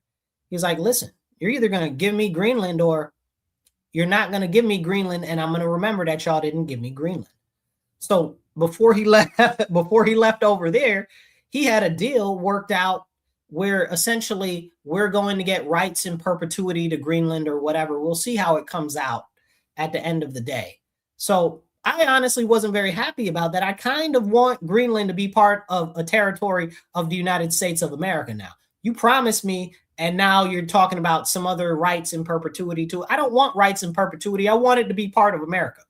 He's like, listen, you're either going to give me Greenland or you're not going to give me Greenland, and I'm going to remember that y'all didn't give me Greenland. So before he left over there, he had a deal worked out where essentially we're going to get rights in perpetuity to Greenland or whatever. We'll see how it comes out at the end of the day. So I honestly wasn't very happy about that. I kind of want Greenland to be part of a territory of the United States of America now. You promised me, and now you're talking about some other rights in perpetuity too. I don't want rights in perpetuity. I want it to be part of America.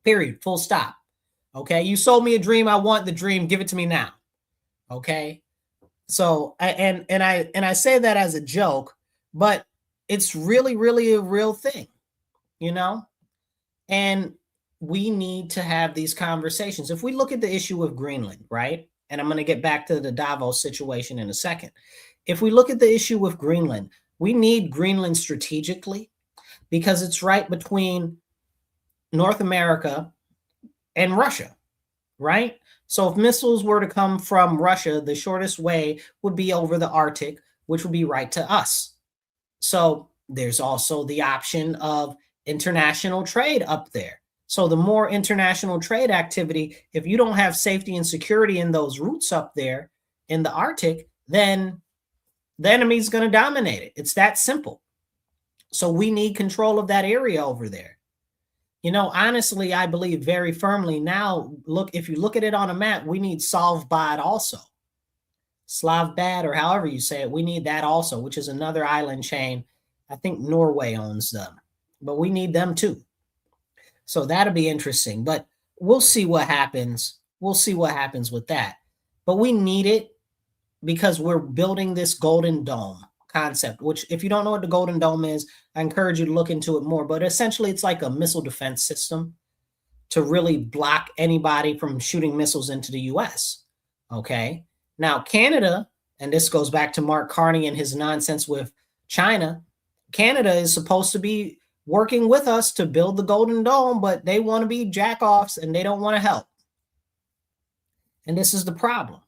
Period. Full stop. Okay. You sold me a dream. I want the dream. Give it to me now. Okay. So, and I say that as a joke, but it's really, really a real thing, you know, and we need to have these conversations. If we look at the issue of Greenland, right? And I'm going to get back to the Davos situation in a second. If we look at the issue with Greenland, we need Greenland strategically because it's right between North America and Russia, right? So if missiles were to come from Russia, the shortest way would be over the Arctic, which would be right to us. So there's also the option of international trade up there. So the more international trade activity, if you don't have safety and security in those routes up there in the Arctic, then the enemy's going to dominate it. It's that simple. So we need control of that area over there. Honestly, I believe very firmly now, look, if you look at it on a map, we need Svalbard also. Slavbad, or however you say it, we need that also, which is another island chain. I think Norway owns them, but we need them too. So that'll be interesting, but we'll see what happens. We'll see what happens with that. But we need it because we're building this Golden Dome concept, which if you don't know what the Golden Dome is, I encourage you to look into it more. But essentially, it's like a missile defense system to really block anybody from shooting missiles into the US. Okay. Now, Canada, and this goes back to Mark Carney and his nonsense with China, Canada is supposed to be working with us to build the Golden Dome, but they want to be jackoffs and they don't want to help. And this is the problem.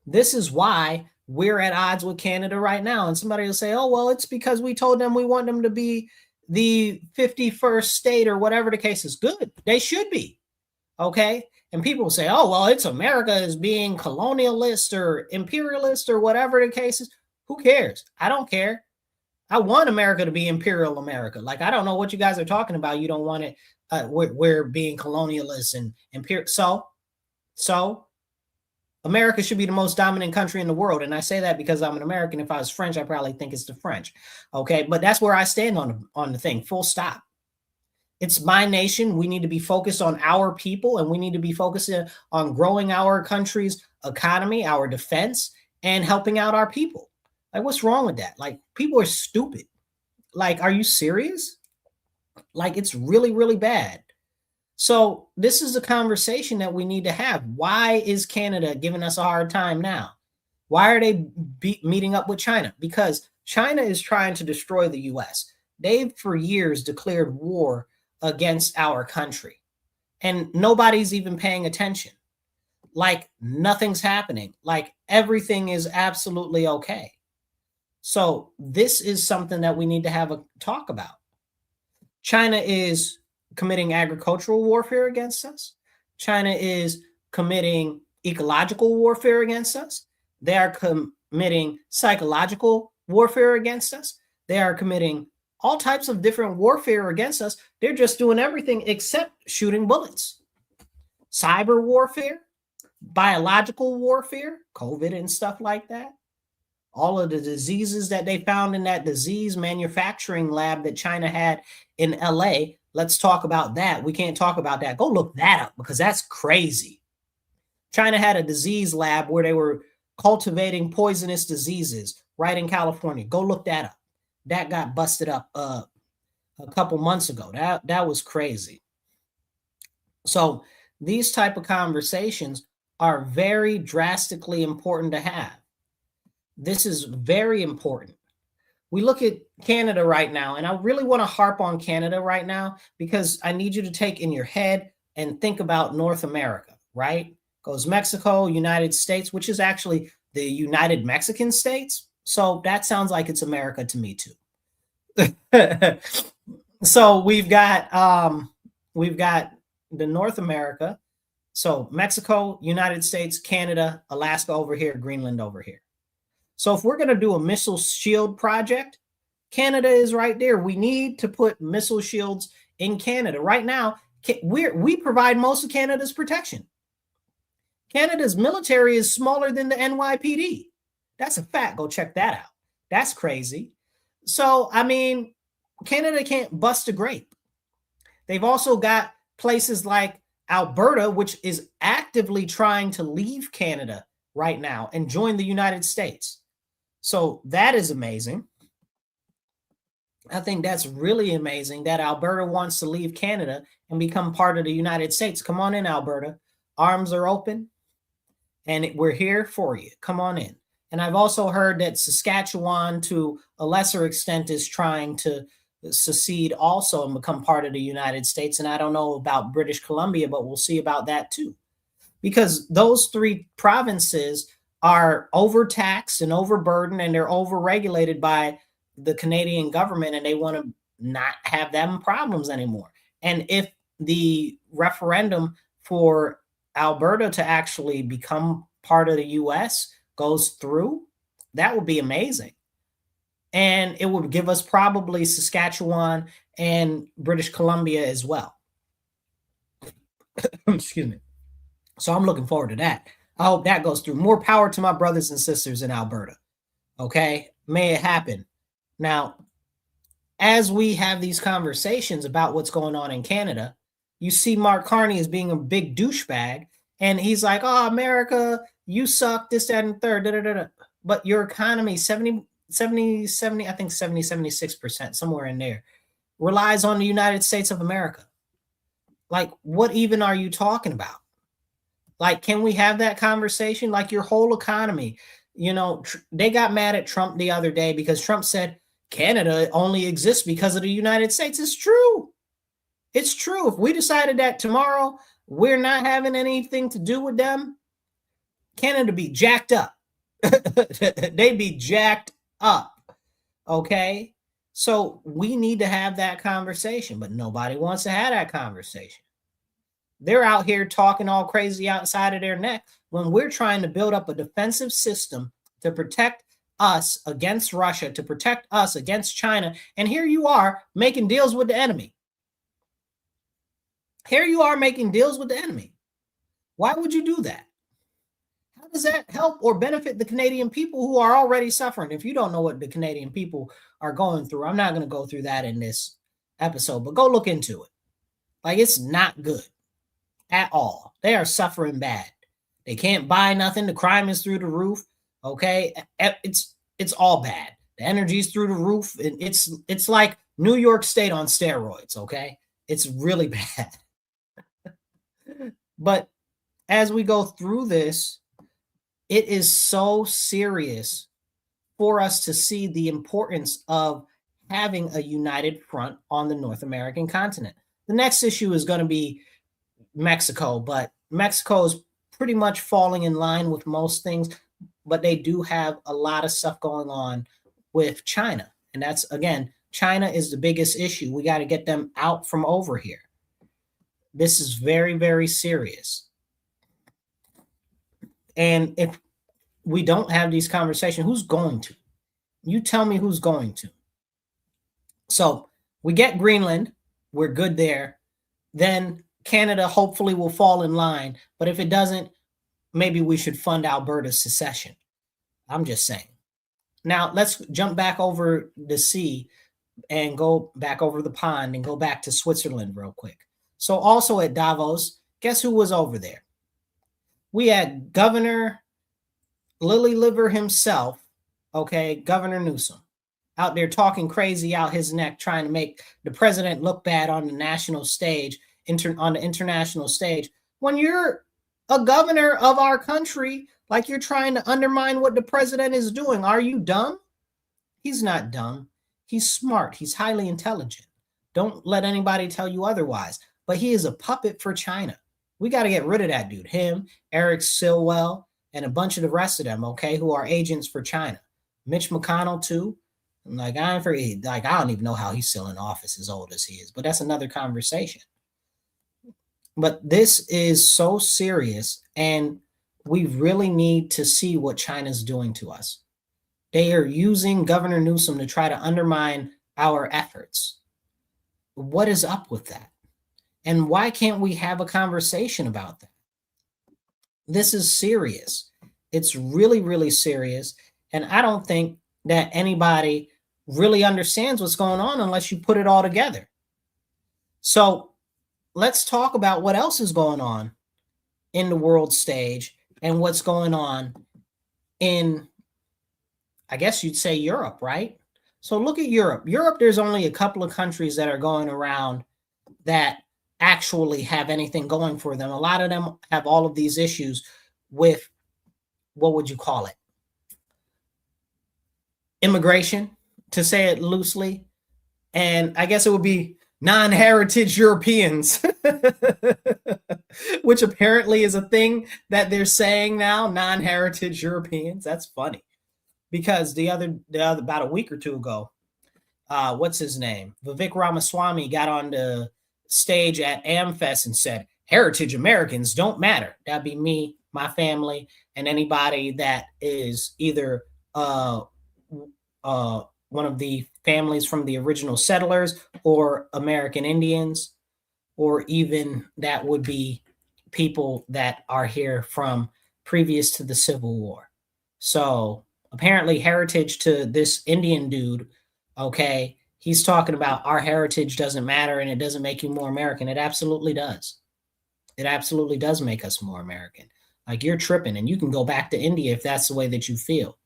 This is why we're at odds with Canada right now. And somebody will say, oh, well, it's because we told them we want them to be the 51st state or whatever the case is. Good. They should be. Okay. And people will say, oh, well, it's America is being colonialist or imperialist or whatever the case is. Who cares? I don't care. I want America to be imperial America. Like, I don't know what you guys are talking about. You don't want it. We're being colonialist and imperial. So America should be the most dominant country in the world. And I say that because I'm an American. If I was French, I probably think it's the French. Okay. But that's where I stand on the thing. Full stop. It's my nation. We need to be focused on our people, and we need to be focused on growing our country's economy, our defense, and helping out our people. Like, what's wrong with that? Like, people are stupid. Like, are you serious? Like, it's really, really bad. So this is a conversation that we need to have. Why is Canada giving us a hard time now? Why are they meeting up with China? Because China is trying to destroy the US. They've for years declared war against our country, and nobody's even paying attention. Like, nothing's happening. Like, everything is absolutely okay. So this is something that we need to have a talk about. China is committing agricultural warfare against us. China is committing ecological warfare against us. They are committing psychological warfare against us. They are committing all types of different warfare against us. They're just doing everything except shooting bullets. Cyber warfare, biological warfare, COVID and stuff like that. All of the diseases that they found in that disease manufacturing lab that China had in LA. Let's talk about that. We can't talk about that. Go look that up because that's crazy. China had a disease lab where they were cultivating poisonous diseases right in California. Go look that up. That got busted up a couple months ago. That was crazy. So these type of conversations are very drastically important to have. This is very important. We look at Canada right now, and I really want to harp on Canada right now because I need you to take in your head and think about North America, right? Goes Mexico, United States, which is actually the United Mexican States. So that sounds like it's America to me too. So we've got the North America. So Mexico, United States, Canada, Alaska over here, Greenland over here. So if we're going to do a missile shield project, Canada is right there. We need to put missile shields in Canada. Right now, we provide most of Canada's protection. Canada's military is smaller than the NYPD. That's a fact. Go check that out. That's crazy. So, I mean, Canada can't bust a grape. They've also got places like Alberta, which is actively trying to leave Canada right now and join the United States. So that is amazing. I think that's really amazing that Alberta wants to leave Canada and become part of the United States. Come on in, Alberta. Arms are open, and we're here for you. Come on in. And I've also heard that Saskatchewan, to a lesser extent, is trying to secede also and become part of the United States. And I don't know about British Columbia, but we'll see about that too. Because those three provinces are overtaxed and overburdened, and they're overregulated by the Canadian government, and they want to not have them problems anymore. And if the referendum for Alberta to actually become part of the US goes through, that would be amazing. and it would give us probably Saskatchewan and British Columbia as well. Excuse me. So I'm looking forward to that. I hope that goes through. More power to my brothers and sisters in Alberta. Okay, may it happen. Now, as we have these conversations about what's going on in Canada, you see Mark Carney as being a big douchebag, and he's like, "Oh, America, you suck, this, that, and the third, da, da, da, da." But your economy, 70, I think 76%, somewhere in there, relies on the United States of America. Like, what even are you talking about? Like, can we have that conversation? Like, your whole economy, they got mad at Trump the other day because Trump said Canada only exists because of the United States. It's true. It's true. If we decided that tomorrow we're not having anything to do with them, Canada be jacked up. They'd be jacked up. Okay. So we need to have that conversation, but nobody wants to have that conversation. They're out here talking all crazy outside of their neck when we're trying to build up a defensive system to protect us against Russia, to protect us against China. And here you are making deals with the enemy. Here you are making deals with the enemy. Why would you do that? How does that help or benefit the Canadian people who are already suffering? If you don't know what the Canadian people are going through, I'm not going to go through that in this episode, but go look into it. Like, it's not good at all. They are suffering bad. They can't buy nothing. The crime is through the roof. Okay, it's all bad. The energy's through the roof. It's like New York State on steroids. Okay, it's really bad. But as we go through this, it is so serious for us to see the importance of having a united front on the North American continent. The next issue is going to be Mexico, but Mexico is pretty much falling in line with most things, but they do have a lot of stuff going on with China. And that's, again, China is the biggest issue. We got to get them out from over here. This is very, very serious. And if we don't have these conversations, who's going to? You tell me who's going to. So we get Greenland. We're good there. Then Canada hopefully will fall in line. But if it doesn't, maybe we should fund Alberta's secession. I'm just saying. Now, let's jump back over the sea and go back over the pond and go back to Switzerland real quick. So also at Davos, guess who was over there? We had Governor Lily Liver himself, okay, Governor Newsom, out there talking crazy out his neck, trying to make the president look bad on the national stage, on the international stage. When you're a governor of our country, like, you're trying to undermine what the president is doing. Are you dumb? He's not dumb. He's smart. He's highly intelligent. Don't let anybody tell you otherwise. But he is a puppet for China. We got to get rid of that dude. Him, Eric Silwell, and a bunch of the rest of them, okay, who are agents for China. Mitch McConnell, too. Like, I don't even know how he's still in office as old as he is. But that's another conversation. But this is so serious, and we really need to see what China's doing to us. They are using Governor Newsom to try to undermine our efforts. What is up with that? And why can't we have a conversation about that? This is serious. It's really, really serious. And I don't think that anybody really understands what's going on unless you put it all together. So let's talk about what else is going on in the world stage and what's going on in, I guess you'd say, Europe, right? So look at Europe. Europe, there's only a couple of countries that are going around that actually have anything going for them. A lot of them have all of these issues with, what would you call it? Immigration, to say it loosely. And I guess it would be non-heritage Europeans, which apparently is a thing that they're saying now, non-heritage Europeans. That's funny, because the other about a week or two ago, what's his name? Vivek Ramaswamy got on the stage at AmFest and said, heritage Americans don't matter. That'd be me, my family, and anybody that is either one of the families from the original settlers, or American Indians, or even that would be people that are here from previous to the Civil War. So apparently, heritage to this Indian dude, okay, he's talking about our heritage doesn't matter and it doesn't make you more American. It absolutely does. It absolutely does make us more American. Like, you're tripping, and you can go back to India if that's the way that you feel.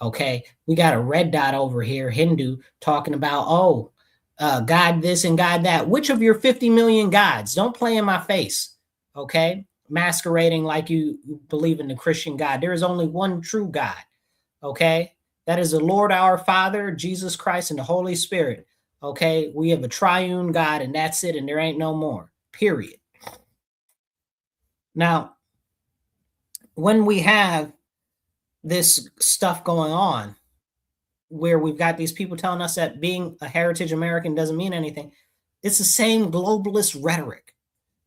Okay, we got a red dot over here, Hindu, talking about, oh, God this and God that. Which of your 50 million gods? Don't play in my face. Okay, masquerading like you believe in the Christian God. There is only one true God. Okay, that is the Lord our Father, Jesus Christ, and the Holy Spirit. Okay, we have a triune God, and that's it, and there ain't no more. Period. Now, when we have this stuff going on, where we've got these people telling us that being a heritage American doesn't mean anything, it's the same globalist rhetoric.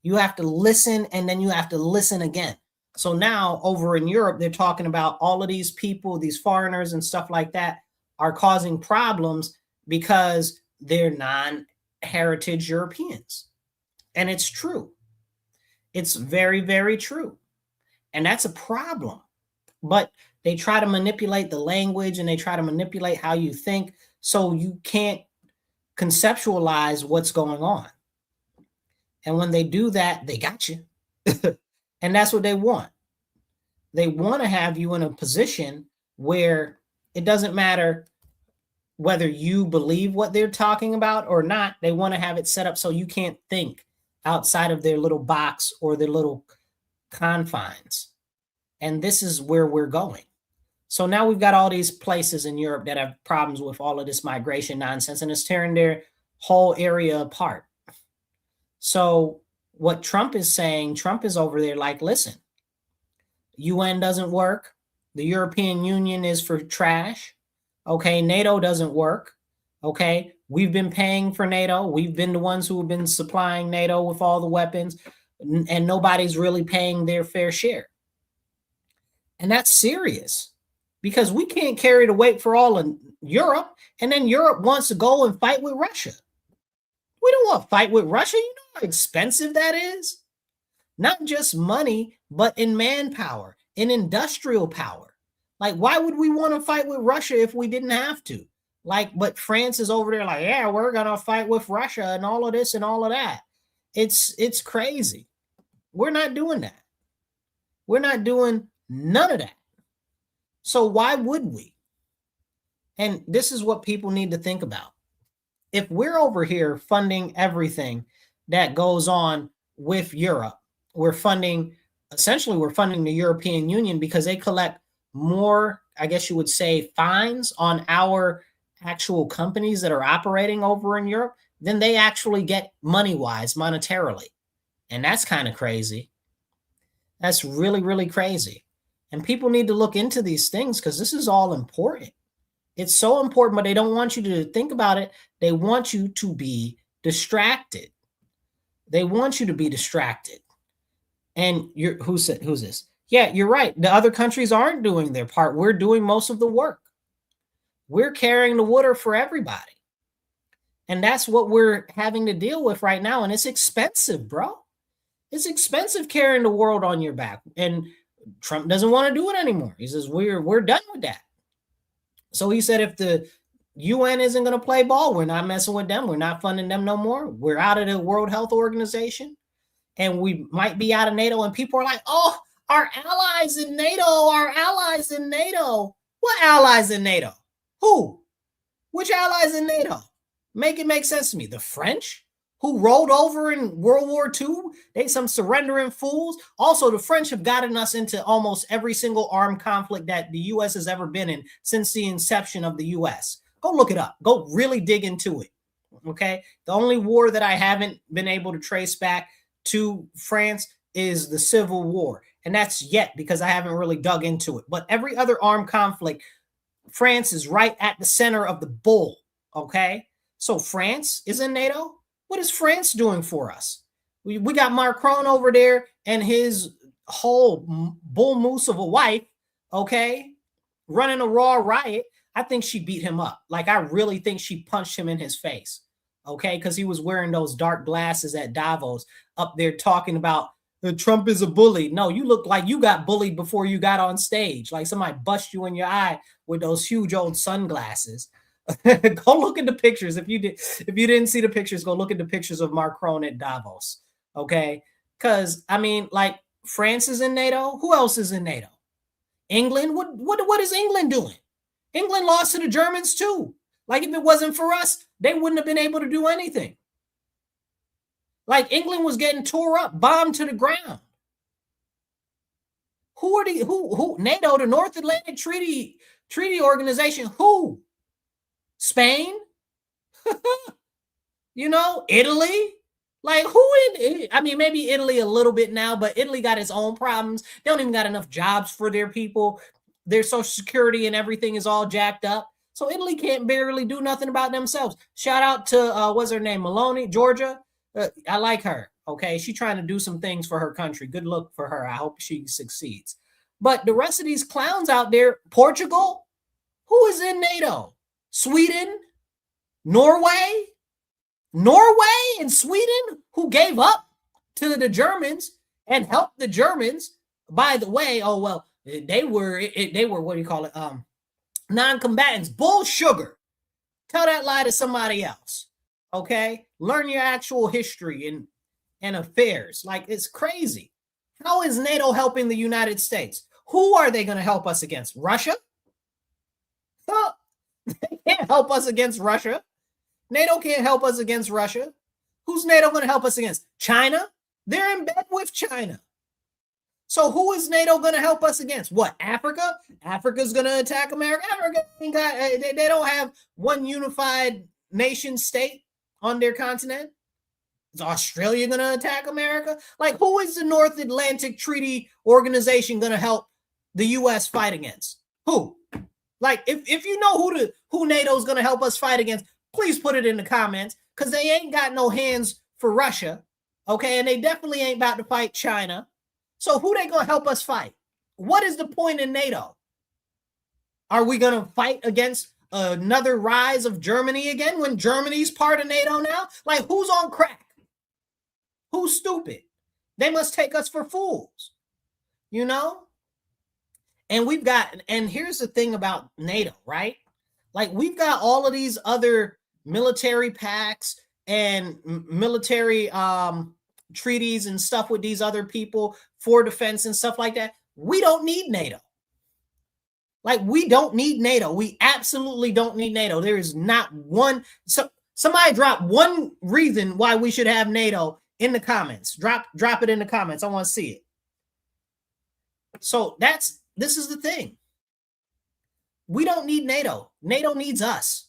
You have to listen, and then you have to listen again. So now over in Europe, they're talking about all of these people, these foreigners and stuff like that, are causing problems because they're non-heritage Europeans. And it's true. It's very, very true. And that's a problem. But they try to manipulate the language, and they try to manipulate how you think, so you can't conceptualize what's going on. And when they do that, they got you. And that's what they want. They want to have you in a position where it doesn't matter whether you believe what they're talking about or not. They want to have it set up so you can't think outside of their little box or their little confines. And this is where we're going. So now we've got all these places in Europe that have problems with all of this migration nonsense, and it's tearing their whole area apart. So what Trump is saying, Trump is over there like, listen, UN doesn't work. The European Union is for trash. Okay, NATO doesn't work. Okay, we've been paying for NATO. We've been the ones who have been supplying NATO with all the weapons, and nobody's really paying their fair share. And that's serious, because we can't carry the weight for all of Europe, and then Europe wants to go and fight with Russia. We don't want to fight with Russia. You know how expensive that is? Not just money, but in manpower, in industrial power. Like, why would we want to fight with Russia if we didn't have to? Like, but France is over there like, yeah, we're going to fight with Russia and all of this and all of that. It's crazy. We're not doing that. We're not doing none of that. So why would we? And this is what people need to think about. If we're over here funding everything that goes on with Europe, we're funding the European Union because they collect more, I guess you would say, fines on our actual companies that are operating over in Europe than they actually get money-wise, monetarily. And that's kind of crazy. That's really, really crazy. And people need to look into these things, because this is all important. It's so important, but they don't want you to think about it. They want you to be distracted. They want you to be distracted. And who's this? Yeah, you're right. The other countries aren't doing their part. We're doing most of the work. We're carrying the water for everybody. And that's what we're having to deal with right now. And it's expensive, bro. It's expensive carrying the world on your back. And Trump doesn't want to do it anymore. He says, we're done with that. So he said, if the UN isn't going to play ball, we're not messing with them. We're not funding them no more. We're out of the World Health Organization, and we might be out of NATO. And people are like, oh, our allies in NATO, our allies in NATO. What allies in NATO? Who? Which allies in NATO? Make it make sense to me. The French, who rolled over in World War II? They some surrendering fools. Also, the French have gotten us into almost every single armed conflict that the U.S. has ever been in since the inception of the U.S. Go look it up. Go really dig into it, okay? The only war that I haven't been able to trace back to France is the Civil War, and that's yet because I haven't really dug into it. But every other armed conflict, France is right at the center of the bull, okay? So France is in NATO. What is France doing for us? We got Macron over there and his whole bull moose of a wife, okay, running a raw riot I think she beat him up. Like, I really think she punched him in his face. Okay. Because he was wearing those dark glasses at Davos up there talking about Trump is a bully. No, you look like you got bullied before you got on stage. Like somebody bust you in your eye with those huge old sunglasses. Go look at the pictures. If you didn't see the pictures, go look at the pictures of Macron at Davos. Okay. Because I mean, like, France is in NATO. Who else is in NATO? England. What is England doing? England lost to the Germans too. Like, if it wasn't for us, they wouldn't have been able to do anything. Like, England was getting tore up, bombed to the ground. Who are who NATO, the North Atlantic Treaty Organization? Who? Spain? You know, Italy? Like, who in, I mean, maybe Italy a little bit now, but Italy got its own problems. They don't even got enough jobs for their people. Their social security and everything is all jacked up. So Italy can't barely do nothing about themselves. Shout out to, what's her name? Maloney, Georgia. I like her. Okay. She's trying to do some things for her country. Good luck for her. I hope she succeeds. But the rest of these clowns out there, Portugal, who is in NATO? Sweden, Norway and Sweden, who gave up to the Germans and helped the Germans. By the way, oh, well, they were, what do you call it? Non-combatants. Bull sugar. Tell that lie to somebody else. Okay. Learn your actual history and affairs. Like, it's crazy. How is NATO helping the United States? Who are they going to help us against? Russia? Oh, they can't help us against Russia. NATO can't help us against Russia. Who's NATO going to help us against? China? They're in bed with China. So who is NATO going to help us against? What, Africa? Africa's going to attack America? Africa ain't got, they don't have one unified nation state on their continent. Is Australia going to attack America? Like, who is the North Atlantic Treaty Organization going to help the U.S. fight against? Who? Like, if you know who NATO's going to help us fight against, please put it in the comments, because they ain't got no hands for Russia, okay? And they definitely ain't about to fight China. So who they going to help us fight? What is the point in NATO? Are we going to fight against another rise of Germany again when Germany's part of NATO now? Like, who's on crack? Who's stupid? They must take us for fools, you know? And here's the thing about NATO, right? Like, we've got all of these other military pacts and military treaties and stuff with these other people for defense and stuff like that. We don't need NATO. Like, we don't need NATO. We absolutely don't need NATO. There is not one. So somebody drop one reason why we should have NATO in the comments. Drop it in the comments. I want to see it. So this is the thing. We don't need NATO. NATO needs us.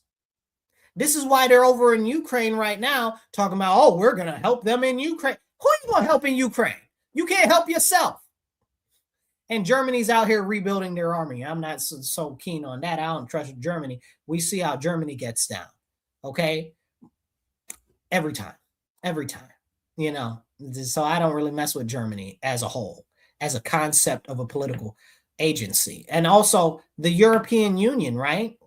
This is why they're over in Ukraine right now talking about, oh, we're going to help them in Ukraine. Who are you going to help in Ukraine? You can't help yourself. And Germany's out here rebuilding their army. I'm not so keen on that. I don't trust Germany. We see how Germany gets down. Okay? Every time, you know. So I don't really mess with Germany as a whole, as a concept of a political agency. And also the European Union, right?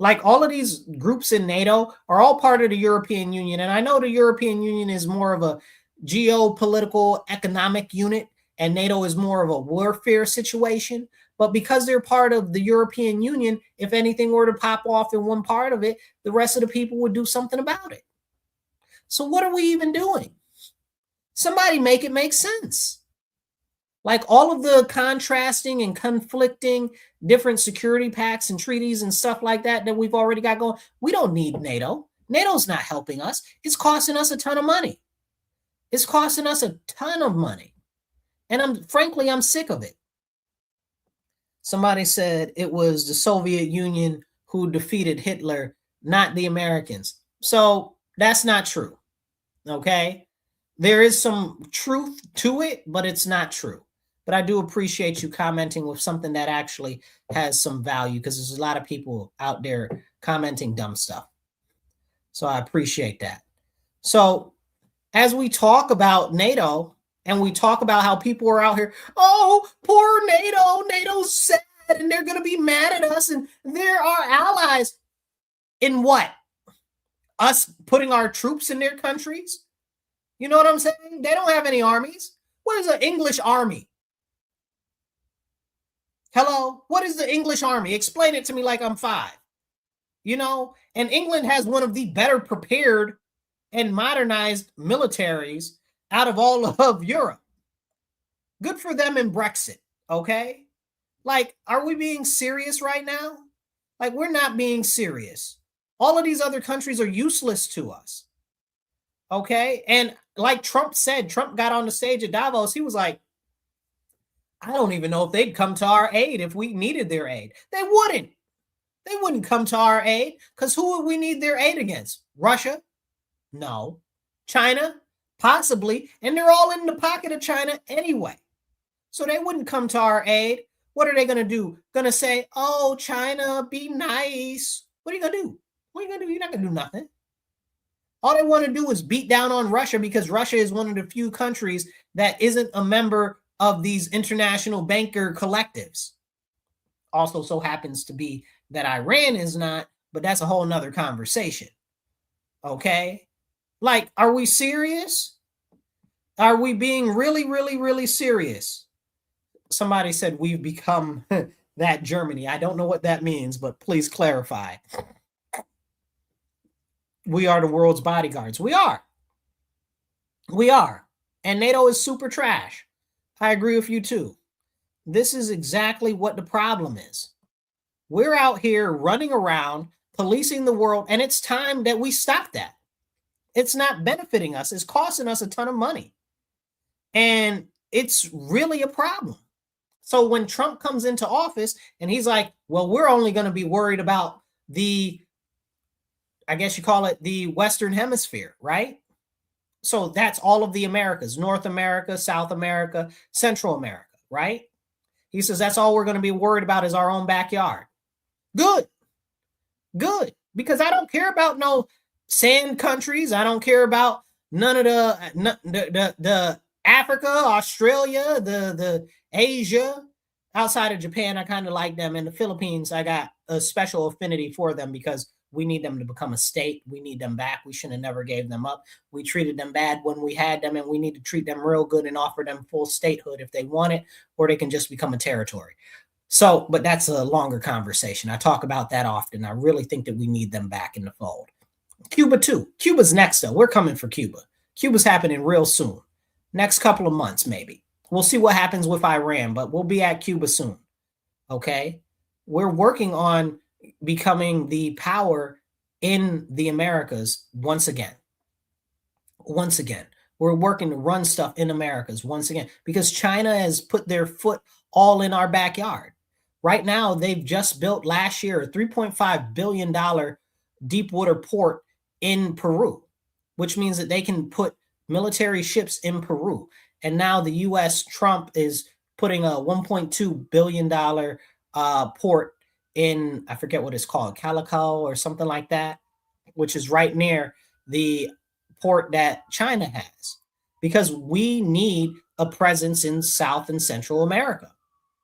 Like, all of these groups in NATO are all part of the European Union. And I know the European Union is more of a geopolitical economic unit, and NATO is more of a warfare situation. But because they're part of the European Union, if anything were to pop off in one part of it, the rest of the people would do something about it. So what are we even doing? Somebody make it make sense. Like, all of the contrasting and conflicting different security pacts and treaties and stuff like that we've already got going. We don't need NATO. NATO's not helping us. It's costing us a ton of money. It's costing us a ton of money. And I'm sick of it. Somebody said it was the Soviet Union who defeated Hitler, not the Americans. So that's not true. Okay? There is some truth to it, but it's not true. But I do appreciate you commenting with something that actually has some value, because there's a lot of people out there commenting dumb stuff. So I appreciate that. So as we talk about NATO and we talk about how people are out here, oh, poor NATO, NATO's sad. and they're going to be mad at us, and they're our allies. In what? Us putting our troops in their countries? You know what I'm saying? They don't have any armies. What is an English army? Hello? What is the English army? Explain it to me like I'm 5. You know, and England has one of the better prepared and modernized militaries out of all of Europe. Good for them in Brexit, okay? Like, are we being serious right now? Like, we're not being serious. All of these other countries are useless to us, okay? And like Trump said, Trump got on the stage at Davos. He was like, I don't even know if they'd come to our aid if we needed their aid. They wouldn't. They wouldn't come to our aid because who would we need their aid against? Russia? No. China? Possibly. And they're all in the pocket of China anyway. So they wouldn't come to our aid. What are they going to do? Going to say, oh, China, be nice. What are you going to do? What are you going to do? You're not going to do nothing. All they want to do is beat down on Russia because Russia is one of the few countries that isn't a member of these international banker collectives. Also so happens to be that Iran is not, but that's a whole nother conversation. Okay? Like, are we serious? Are we being really, really, really serious? Somebody said we've become that Germany. I don't know what that means, but please clarify. We are the world's bodyguards. We are. We are. And NATO is super trash. I agree with you too. This is exactly what the problem is. We're out here running around, policing the world, and it's time that we stop that. It's not benefiting us. It's costing us a ton of money. And it's really a problem. So when Trump comes into office and he's like, well, we're only going to be worried about the, I guess you call it the Western Hemisphere, right? So that's all of the Americas, North America, South America, Central America, right? He says that's all we're going to be worried about is our own backyard. Good. Good. Because I don't care about no sand countries. I don't care about none of the Africa, Australia, the Asia. Outside of Japan, I kind of like them. And the Philippines, I got a special affinity for them because we need them to become a state. We need them back. We should have never gave them up. We treated them bad when we had them, and we need to treat them real good and offer them full statehood if they want it, or they can just become a territory. So, but that's a longer conversation. I talk about that often. I really think that we need them back in the fold. Cuba too. Cuba's next though. We're coming for Cuba. Cuba's happening real soon. Next couple of months, maybe. We'll see what happens with Iran, but we'll be at Cuba soon. Okay? We're working on becoming the power in the Americas once again. Once again. We're working to run stuff in Americas once again because China has put their foot all in our backyard. Right now, they've just built last year a $3.5 billion deep water port in Peru, which means that they can put military ships in Peru. And now the U.S. Trump is putting a $1.2 billion port in, I forget what it's called, Calico or something like that, which is right near the port that China has, because we need a presence in South and Central America.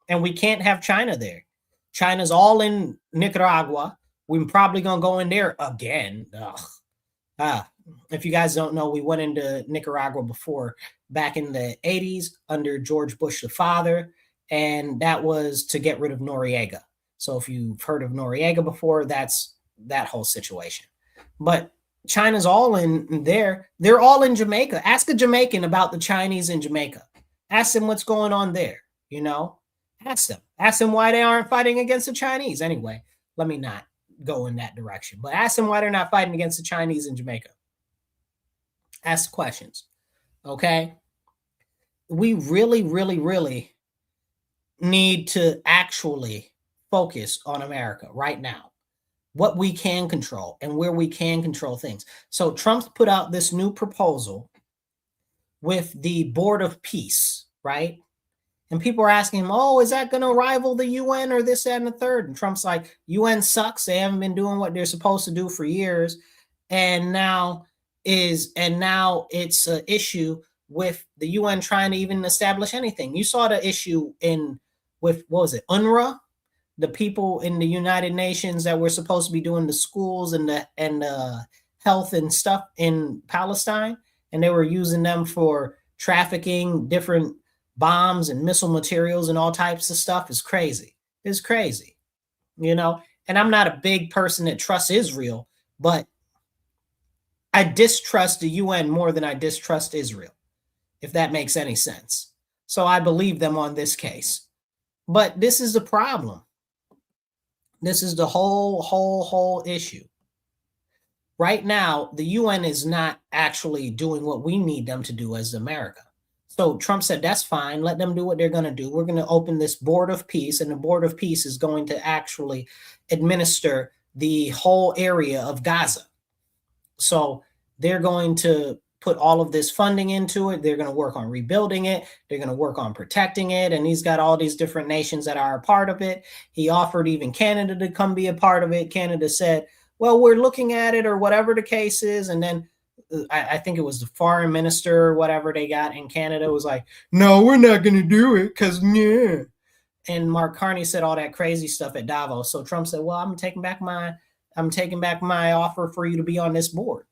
And we can't have China there. China's all in Nicaragua. We're probably going to go in there again. If you guys don't know, we went into Nicaragua before, back in the 80s under George Bush the father, and that was to get rid of Noriega. So if you've heard of Noriega before, that's that whole situation. But China's all in there. They're all in Jamaica. Ask a Jamaican about the Chinese in Jamaica. Ask them what's going on there, you know? Ask them. Ask them why they aren't fighting against the Chinese. Anyway, let me not go in that direction. But ask them why they're not fighting against the Chinese in Jamaica. Ask questions. Okay? We really, really, really need to actually focus on America right now. What we can control and where we can control things. So Trump's put out this new proposal with the Board of Peace, right? And people are asking him, oh, is that going to rival the UN or this, that, and the third? And Trump's like, UN sucks. They haven't been doing what they're supposed to do for years. And now it's an issue with the UN trying to even establish anything. You saw the issue with, what was it, UNRWA? the people in the United Nations that were supposed to be doing the schools and the health and stuff in Palestine, and they were using them for trafficking different bombs and missile materials and all types of stuff is crazy. It's crazy, you know. And I'm not a big person that trusts Israel, but I distrust the UN more than I distrust Israel, if that makes any sense. So I believe them on this case. But this is the problem. This is the whole issue. Right now, the UN is not actually doing what we need them to do as America. So Trump said, that's fine. Let them do what they're going to do. We're going to open this board of peace, and the board of peace is going to actually administer the whole area of Gaza. So they're going to put all of this funding into it. They're going to work on rebuilding it. They're going to work on protecting it. And he's got all these different nations that are a part of it. He offered even Canada to come be a part of it. Canada said, well, we're looking at it, or whatever the case is. And then I think it was the foreign minister or whatever they got in Canada was like, no, we're not going to do it because, yeah. And Mark Carney said all that crazy stuff at Davos. So Trump said, well, I'm taking back my offer for you to be on this board.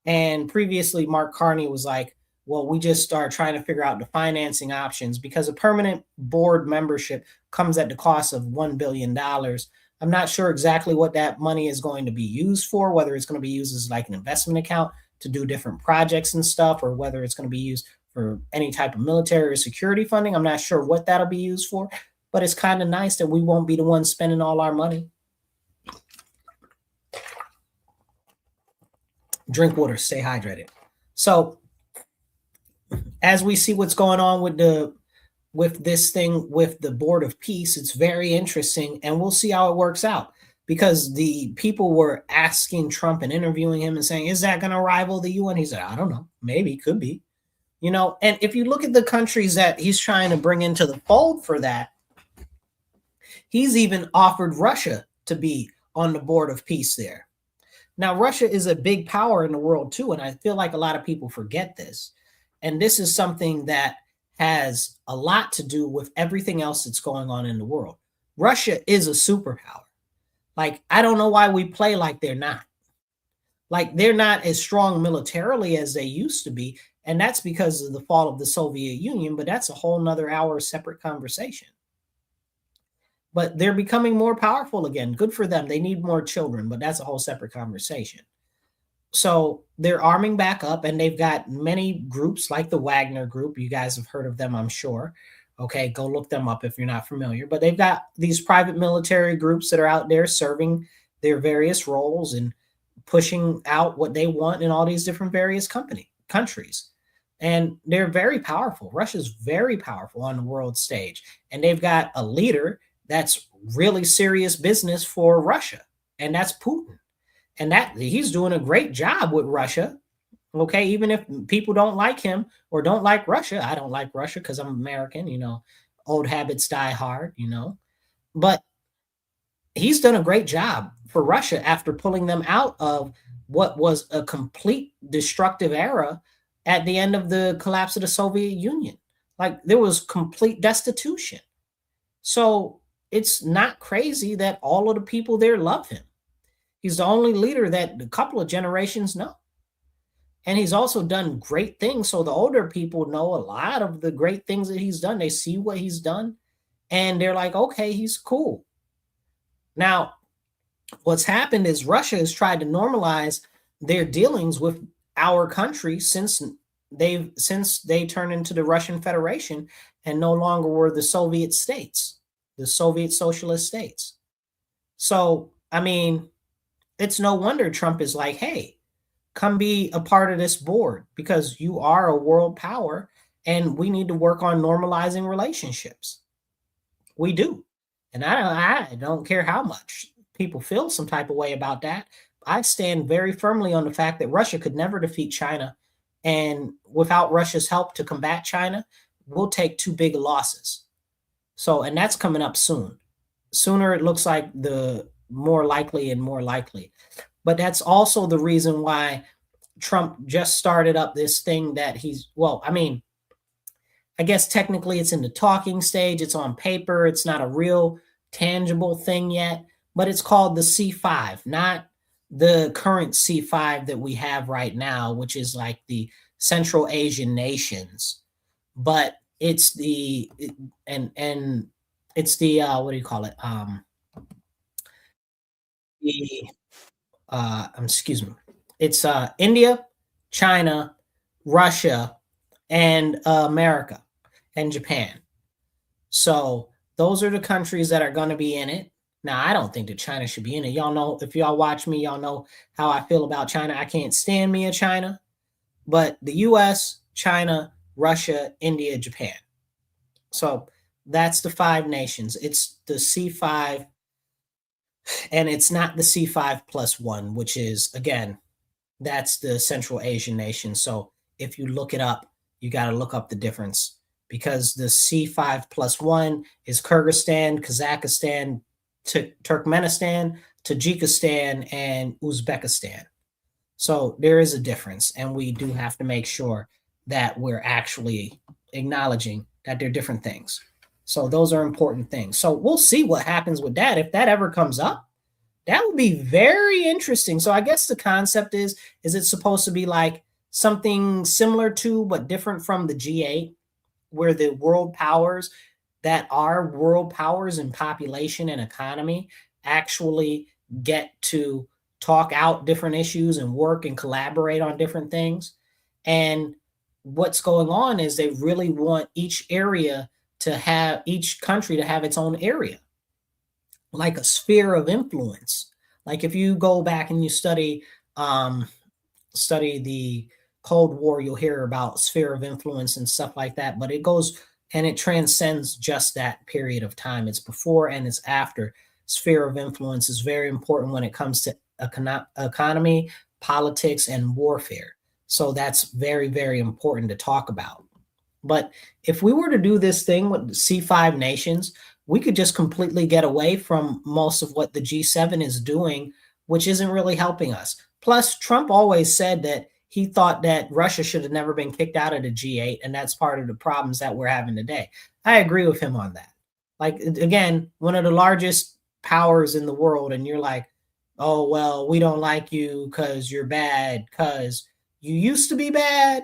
And previously, Mark Carney was like, well, we just start trying to figure out the financing options because a permanent board membership comes at the cost of $1 billion. I'm not sure exactly what that money is going to be used for, whether it's going to be used as like an investment account to do different projects and stuff, or whether it's going to be used for any type of military or security funding. I'm not sure what that'll be used for, but it's kind of nice that we won't be the ones spending all our money. Drink water, stay hydrated. So as we see what's going on with this thing with the Board of Peace, it's very interesting, and we'll see how it works out, because the people were asking Trump and interviewing him and saying, is that going to rival the UN? He said, I don't know, maybe, could be, you know. And if you look at the countries that he's trying to bring into the fold for that, he's even offered Russia to be on the Board of Peace there. Now, Russia is a big power in the world too, and I feel like a lot of people forget this. And this is something that has a lot to do with everything else that's going on in the world. Russia is a superpower. Like, I don't know why we play like they're not. Like, they're not as strong militarily as they used to be, and that's because of the fall of the Soviet Union, but that's a whole nother hour separate conversation. But they're becoming more powerful again. Good for them. They need more children, but that's a whole separate conversation. So they're arming back up, and they've got many groups like the Wagner Group. You guys have heard of them, I'm sure. Okay, go look them up if you're not familiar. But they've got these private military groups that are out there serving their various roles and pushing out what they want in all these different various countries. And they're very powerful. Russia's very powerful on the world stage. And they've got a leader that's really serious business for Russia, and that's Putin. And that he's doing a great job with Russia. Okay, even if people don't like him or don't like Russia, I don't like Russia because I'm American, you know, old habits die hard, you know. But he's done a great job for Russia after pulling them out of what was a complete destructive era at the end of the collapse of the Soviet Union. Like, there was complete destitution. So it's not crazy that all of the people there love him. He's the only leader that a couple of generations know. And he's also done great things. So the older people know a lot of the great things that he's done. They see what he's done, and they're like, okay, he's cool. Now, what's happened is Russia has tried to normalize their dealings with our country since they turned into the Russian Federation and no longer were the Soviet states, the Soviet socialist states. So, I mean, it's no wonder Trump is like, hey, come be a part of this board because you are a world power and we need to work on normalizing relationships. We do. And I don't care how much people feel some type of way about that. I stand very firmly on the fact that Russia could never defeat China. And without Russia's help to combat China, we'll take too big losses. So, and that's coming up soon. Sooner it looks like the more likely and more likely. But that's also the reason why Trump just started up this thing that I guess technically it's in the talking stage. It's on paper. It's not a real tangible thing yet, but it's called the C5, not the current C5 that we have right now, which is like the Central Asian nations, but it's the and it's the what do you call it? The excuse me. It's India, China, Russia, and America and Japan. So those are the countries that are going to be in it. Now, I don't think that China should be in it. Y'all know, if y'all watch me, y'all know how I feel about China. I can't stand me in China, but the US, China, Russia, India, Japan. So that's the five nations. It's the C5, and it's not the C5 plus one, which is, again, that's the Central Asian nation. So if you look it up, you got to look up the difference, because the C5 plus one is Kyrgyzstan, Kazakhstan, Turkmenistan, Tajikistan, and Uzbekistan. So there is a difference, and we do have to make sure that we're actually acknowledging that they're different things. So those are important things. So we'll see what happens with that. If that ever comes up, that would be very interesting. So I guess the concept is it supposed to be like something similar to, but different from the G8, where the world powers that are world powers in population and economy actually get to talk out different issues and work and collaborate on different things. And what's going on is they really want each country to have its own area, like a sphere of influence. Like if you go back and you study the Cold War, you'll hear about sphere of influence and stuff like that, but it goes and it transcends just that period of time. It's before and it's after. Sphere of influence is very important when it comes to economy, politics, and warfare. So that's very, very important to talk about. But if we were to do this thing with the C5 nations, we could just completely get away from most of what the G7 is doing, which isn't really helping us. Plus, Trump always said that he thought that Russia should have never been kicked out of the G8, and that's part of the problems that we're having today. I agree with him on that. Like, again, one of the largest powers in the world, and you're like, oh, well, we don't like you because you're bad, because you used to be bad,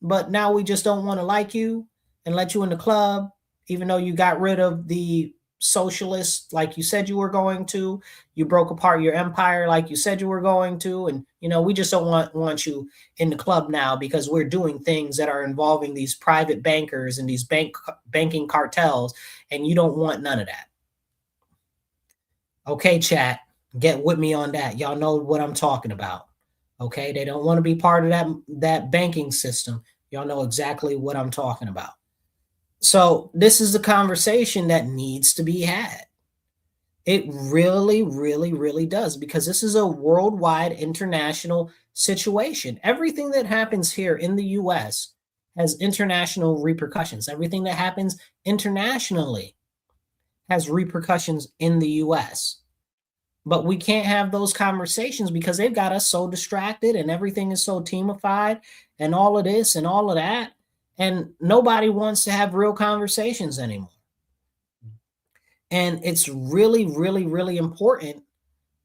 but now we just don't want to like you and let you in the club, even though you got rid of the socialists like you said you were going to. You broke apart your empire like you said you were going to. And, we just don't want you in the club now because we're doing things that are involving these private bankers and these banking cartels, and you don't want none of that. Okay, chat, get with me on that. Y'all know what I'm talking about. Okay, they don't want to be part of that banking system. Y'all know exactly what I'm talking about. So this is the conversation that needs to be had. It really, really, really does, because this is a worldwide international situation. Everything that happens here in the US has international repercussions. Everything that happens internationally has repercussions in the US. But we can't have those conversations because they've got us so distracted and everything is so teamified and all of this and all of that. And nobody wants to have real conversations anymore. And it's really, really, really important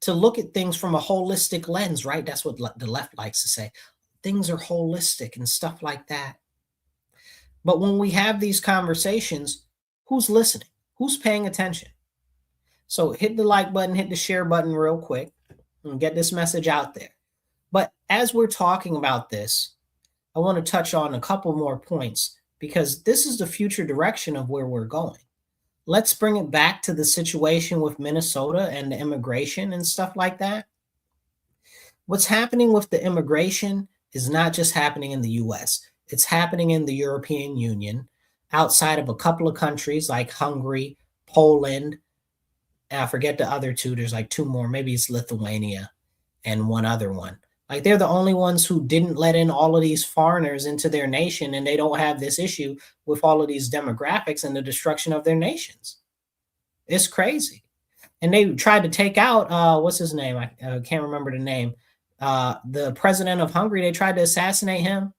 to look at things from a holistic lens, right? That's what the left likes to say. Things are holistic and stuff like that. But when we have these conversations, who's listening? Who's paying attention? So hit the like button, hit the share button real quick, and get this message out there. But as we're talking about this, I want to touch on a couple more points, because this is the future direction of where we're going. Let's bring it back to the situation with Minnesota and the immigration and stuff like that. What's happening with the immigration is not just happening in the US. It's happening in the European Union, outside of a couple of countries like Hungary, Poland. I forget the other two. There's like two more. Maybe it's Lithuania and one other one. Like, they're the only ones who didn't let in all of these foreigners into their nation, and they don't have this issue with all of these demographics and the destruction of their nations. It's crazy. And they tried to take out, what's his name? I can't remember the name. The president of Hungary, they tried to assassinate him.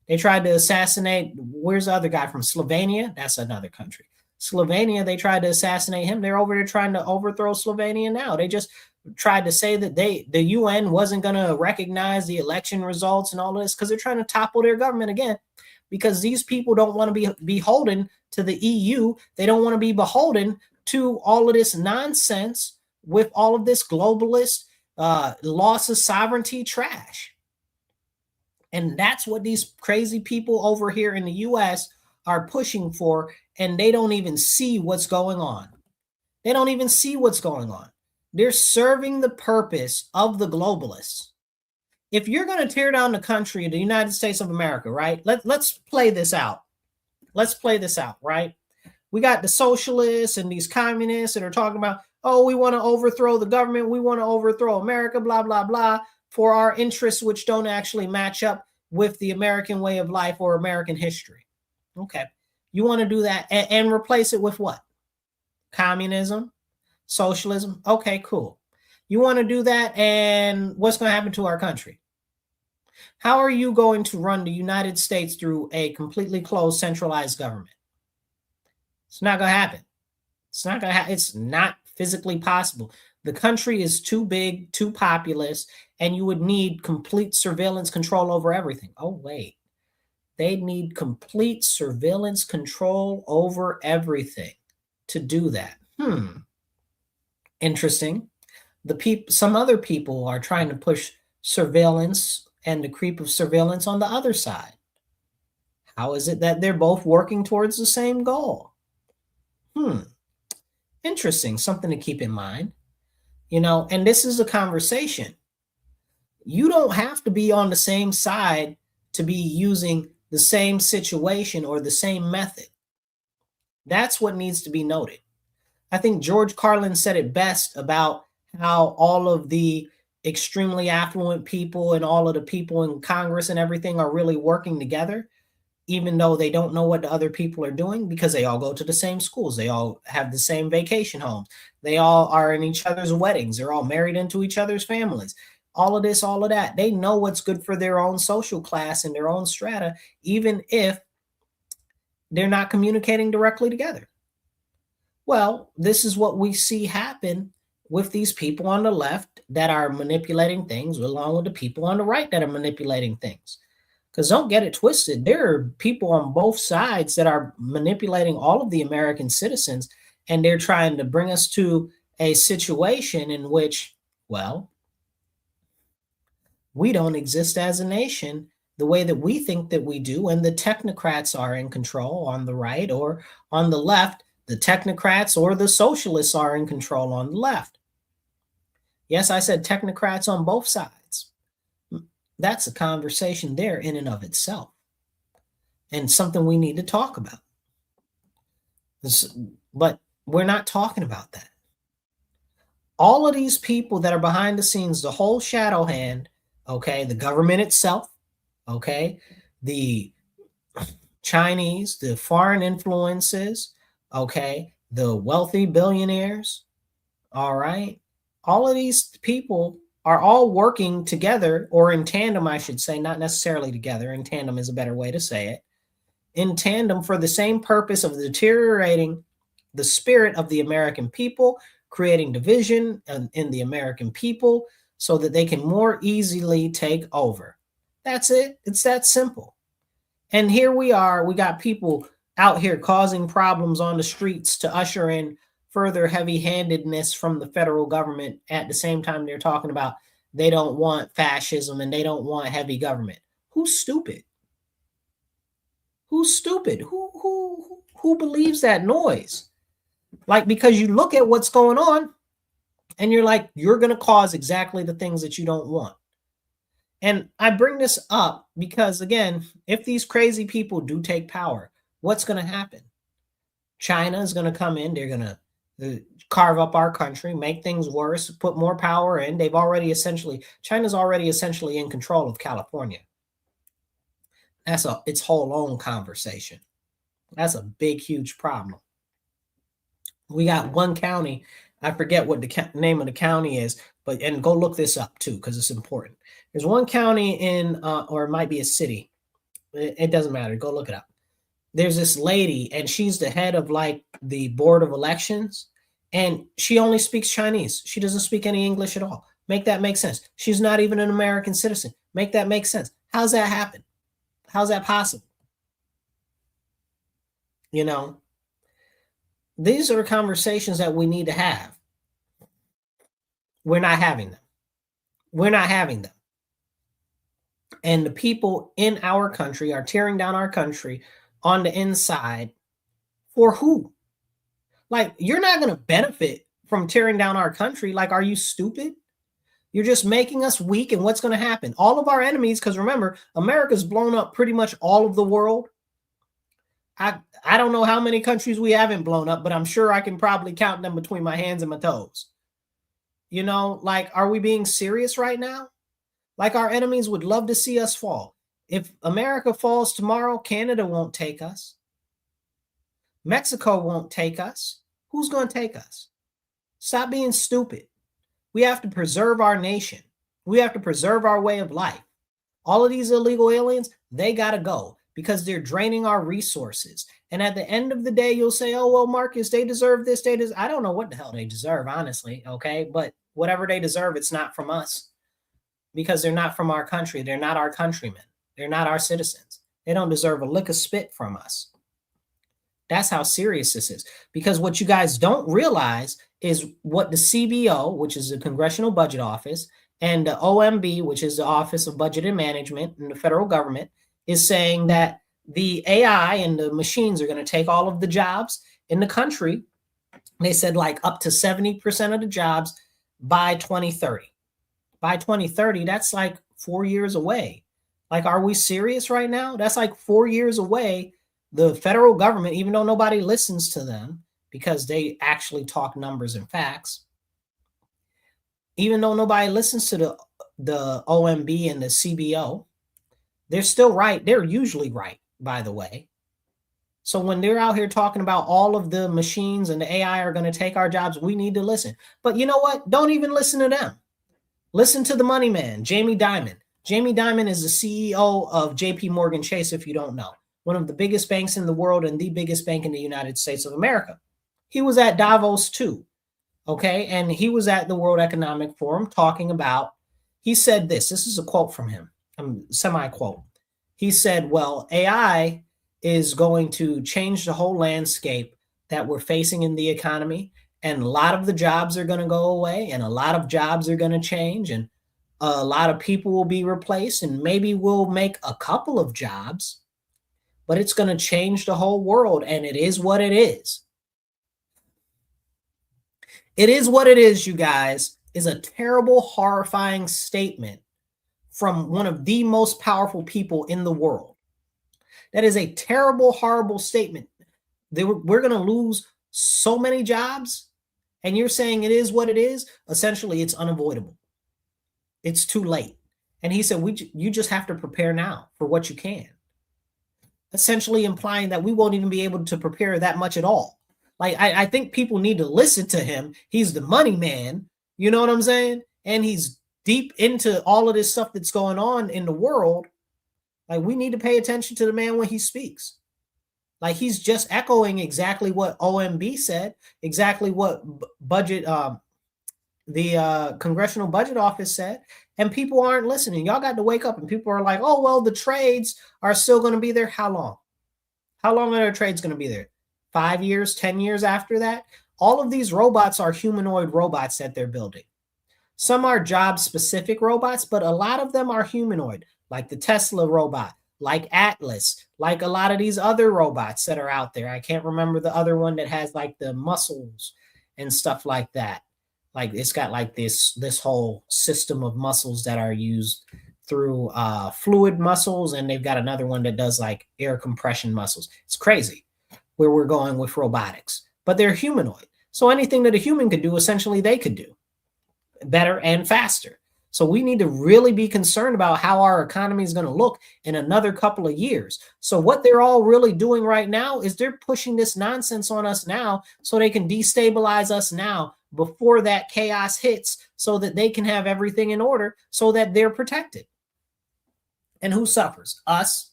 They tried to assassinate, where's the other guy from Slovenia? That's another country. Slovenia, they tried to assassinate him. They're over there trying to overthrow Slovenia now. They just tried to say that the UN wasn't going to recognize the election results and all this because they're trying to topple their government again, because these people don't want to be beholden to the EU. They don't want to be beholden to all of this nonsense with all of this globalist loss of sovereignty trash. And that's what these crazy people over here in the US are pushing for, and they don't even see what's going on. They don't even see what's going on. They're serving the purpose of the globalists. If you're going to tear down the country, the United States of America, right? Let's play this out. Let's play this out, right? We got the socialists and these communists that are talking about, oh, we want to overthrow the government. We want to overthrow America, blah, blah, blah, for our interests, which don't actually match up with the American way of life or American history. Okay. You want to do that and replace it with what? Communism, socialism. Okay, cool. You want to do that, and what's going to happen to our country? How are you going to run the United States through a completely closed, centralized government? It's not going to happen. It's not going to happen. It's not physically possible. The country is too big, too populous, and you would need complete surveillance control over everything. Oh, wait. They need complete surveillance control over everything to do that. Interesting. Some other people are trying to push surveillance and the creep of surveillance on the other side. How is it that they're both working towards the same goal? Interesting. Something to keep in mind. And this is a conversation. You don't have to be on the same side to be using the same situation or the same method. That's what needs to be noted. I think George Carlin said it best about how all of the extremely affluent people and all of the people in Congress and everything are really working together, even though they don't know what the other people are doing, because they all go to the same schools. They all have the same vacation homes. They all are in each other's weddings. They're all married into each other's families. All of this, all of that. They know what's good for their own social class and their own strata, even if they're not communicating directly together. Well, this is what we see happen with these people on the left that are manipulating things, along with the people on the right that are manipulating things. Because don't get it twisted, there are people on both sides that are manipulating all of the American citizens, and they're trying to bring us to a situation in which, well, we don't exist as a nation the way that we think that we do, and the technocrats are in control on the right, or on the left, the technocrats or the socialists are in control on the left. Yes, I said technocrats on both sides. That's a conversation there in and of itself, and something we need to talk about. But we're not talking about that. All of these people that are behind the scenes, the whole shadow hand, okay, the government itself, okay, the Chinese, the foreign influences, okay, the wealthy billionaires, all right, all of these people are all working together, or in tandem, I should say, not necessarily together. In tandem is a better way to say it. In tandem for the same purpose of deteriorating the spirit of the American people, creating division in the American people so that they can more easily take over. That's it. It's that simple. And here we are. We got people out here causing problems on the streets to usher in further heavy-handedness from the federal government. At the same time, they're talking about they don't want fascism and they don't want heavy government. Who's stupid? Who's stupid? Who believes that noise? Like, because you look at what's going on and you're like, you're going to cause exactly the things that you don't want. And I bring this up because, again, if these crazy people do take power, what's going to happen? China is going to come in. They're going to carve up our country, make things worse, put more power in. China's already essentially in control of California. That's its whole own conversation. That's a big, huge problem. We got one county. I forget what the name of the county is, and go look this up too, because it's important. There's one county in, or it might be a city. It doesn't matter. Go look it up. there's this lady, and she's the head of like the board of elections, and she only speaks Chinese. She doesn't speak any English at all. Make that make sense. She's not even an American citizen. Make that make sense. How's that happen? How's that possible? You know, these are conversations that we need to have. We're not having them. We're not having them. And the people in our country are tearing down our country on the inside for who? Like, you're not going to benefit from tearing down our country. Like, are you stupid? You're just making us weak. And what's going to happen? All of our enemies, because remember, America's blown up pretty much all of the world. I don't know how many countries we haven't blown up, but I'm sure I can probably count them between my hands and my toes. You know, like, are we being serious right now? Like, our enemies would love to see us fall. If America falls tomorrow, Canada won't take us. Mexico won't take us. Who's going to take us? Stop being stupid. We have to preserve our nation. We have to preserve our way of life. All of these illegal aliens, they got to go because they're draining our resources. And at the end of the day, you'll say, oh, well, Marcus, they deserve this. I don't know what the hell they deserve, honestly. Okay. But whatever they deserve, it's not from us because they're not from our country. They're not our countrymen. They're not our citizens. They don't deserve a lick of spit from us. That's how serious this is. Because what you guys don't realize is what the CBO, which is the Congressional Budget Office, and the OMB, which is the Office of Budget and Management in the federal government, is saying that the AI and the machines are going to take all of the jobs in the country. They said like up to 70% of the jobs by 2030. By 2030, that's like 4 years away. Like, are we serious right now? That's like 4 years away. The federal government, even though nobody listens to them because they actually talk numbers and facts, even though nobody listens to the OMB and the CBO, they're still right. They're usually right, by the way. So when they're out here talking about all of the machines and the AI are going to take our jobs, we need to listen. But you know what? Don't even listen to them. Listen to the money man, Jamie Dimon. Jamie Dimon is the CEO of JP Morgan Chase, if you don't know. One of the biggest banks in the world and the biggest bank in the United States of America. He was at Davos too, okay? And he was at the World Economic Forum talking about, he said this is a quote from him, semi-quote. He said, well, AI is going to change the whole landscape that we're facing in the economy, and a lot of the jobs are going to go away, and a lot of jobs are going to change, and a lot of people will be replaced, and maybe we'll make a couple of jobs, but it's going to change the whole world, and it is what it is. It is what it is, you guys, is a terrible, horrifying statement from one of the most powerful people in the world. That is a terrible, horrible statement. We're going to lose so many jobs, and you're saying it is what it is? Essentially, it's unavoidable. It's too late. And he said, you just have to prepare now for what you can. Essentially implying that we won't even be able to prepare that much at all. Like, I think people need to listen to him. He's the money man. You know what I'm saying? And he's deep into all of this stuff that's going on in the world. Like, we need to pay attention to the man when he speaks. Like, he's just echoing exactly what OMB said, exactly what the Congressional Budget Office said, and people aren't listening. Y'all got to wake up, and people are like, oh, well, the trades are still going to be there. How long? How long are their trades going to be there? 5 years, 10 years after that? All of these robots are humanoid robots that they're building. Some are job-specific robots, but a lot of them are humanoid, like the Tesla robot, like Atlas, like a lot of these other robots that are out there. I can't remember the other one that has like the muscles and stuff like that. Like, it's got like this whole system of muscles that are used through fluid muscles, and they've got another one that does like air compression muscles. It's crazy where we're going with robotics, but they're humanoid. So anything that a human could do, essentially they could do better and faster. So we need to really be concerned about how our economy is going to look in another couple of years. So what they're all really doing right now is they're pushing this nonsense on us now so they can destabilize us now before that chaos hits, so that they can have everything in order so that they're protected. And who suffers? Us.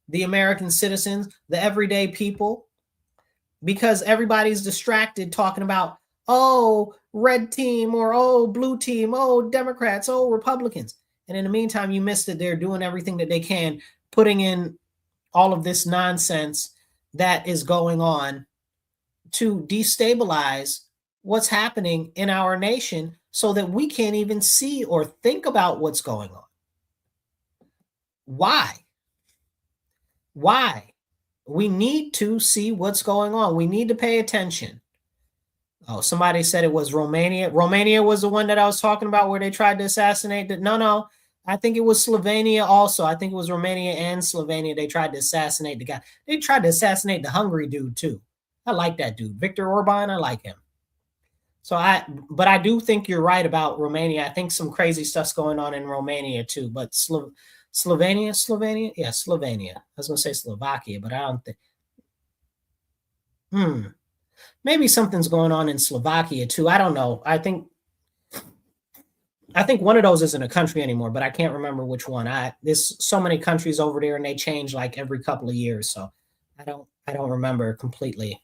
the American citizens, the everyday people, because everybody's distracted talking about, oh, red team, or oh, blue team, oh, Democrats, oh, Republicans. And in the meantime, you missed that they're doing everything that they can, putting in all of this nonsense that is going on to destabilize what's happening in our nation so that we can't even see or think about what's going on. Why? Why? We need to see what's going on. We need to pay attention. Oh, somebody said it was Romania. Romania was the one that I was talking about where they tried to assassinate. No. I think it was Slovenia also. I think it was Romania and Slovenia. They tried to assassinate the guy. They tried to assassinate the Hungary dude too. I like that dude. Viktor Orban, I like him. But I do think you're right about Romania. I think some crazy stuff's going on in Romania too. But Slovenia? Yeah, Slovenia. I was going to say Slovakia, but I don't think. Maybe something's going on in Slovakia too. I don't know. I think one of those isn't a country anymore, but I can't remember which one. There's so many countries over there and they change like every couple of years. So I don't remember completely.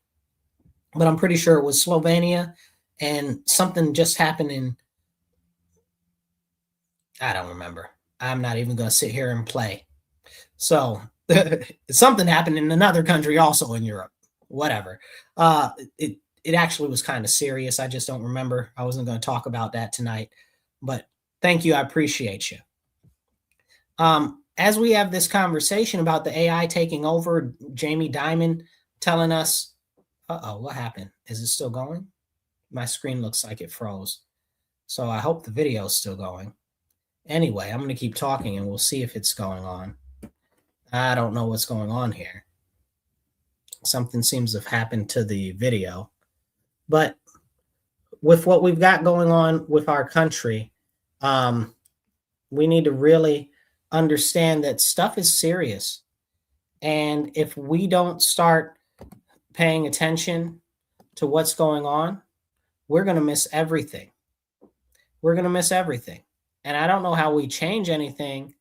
But I'm pretty sure it was Slovenia, and something just happened in, I don't remember. I'm not even going to sit here and play. So something happened in another country also in Europe. Whatever. It actually was kind of serious. I just don't remember. I wasn't going to talk about that tonight. But thank you. I appreciate you. As we have this conversation about the AI taking over, Jamie Dimon telling us, what happened? Is it still going? My screen looks like it froze. So I hope the video is still going. Anyway, I'm going to keep talking and we'll see if it's going on. I don't know what's going on here. Something seems to have happened to the video. But with what we've got going on with our country, we need to really understand that stuff is serious. And if we don't start paying attention to what's going on, we're going to miss everything. We're going to miss everything. And I don't know how we change anything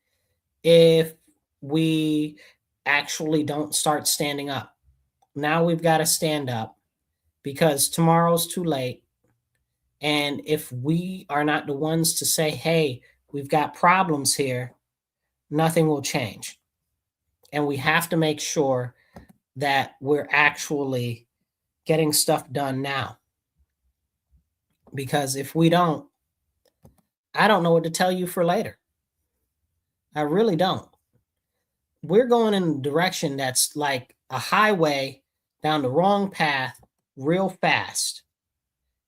if we actually don't start standing up. Now we've got to stand up because tomorrow's too late. And if we are not the ones to say, hey, we've got problems here, nothing will change. And we have to make sure that we're actually getting stuff done now. Because if we don't, I don't know what to tell you for later. I really don't. We're going in a direction that's like a highway down the wrong path real fast.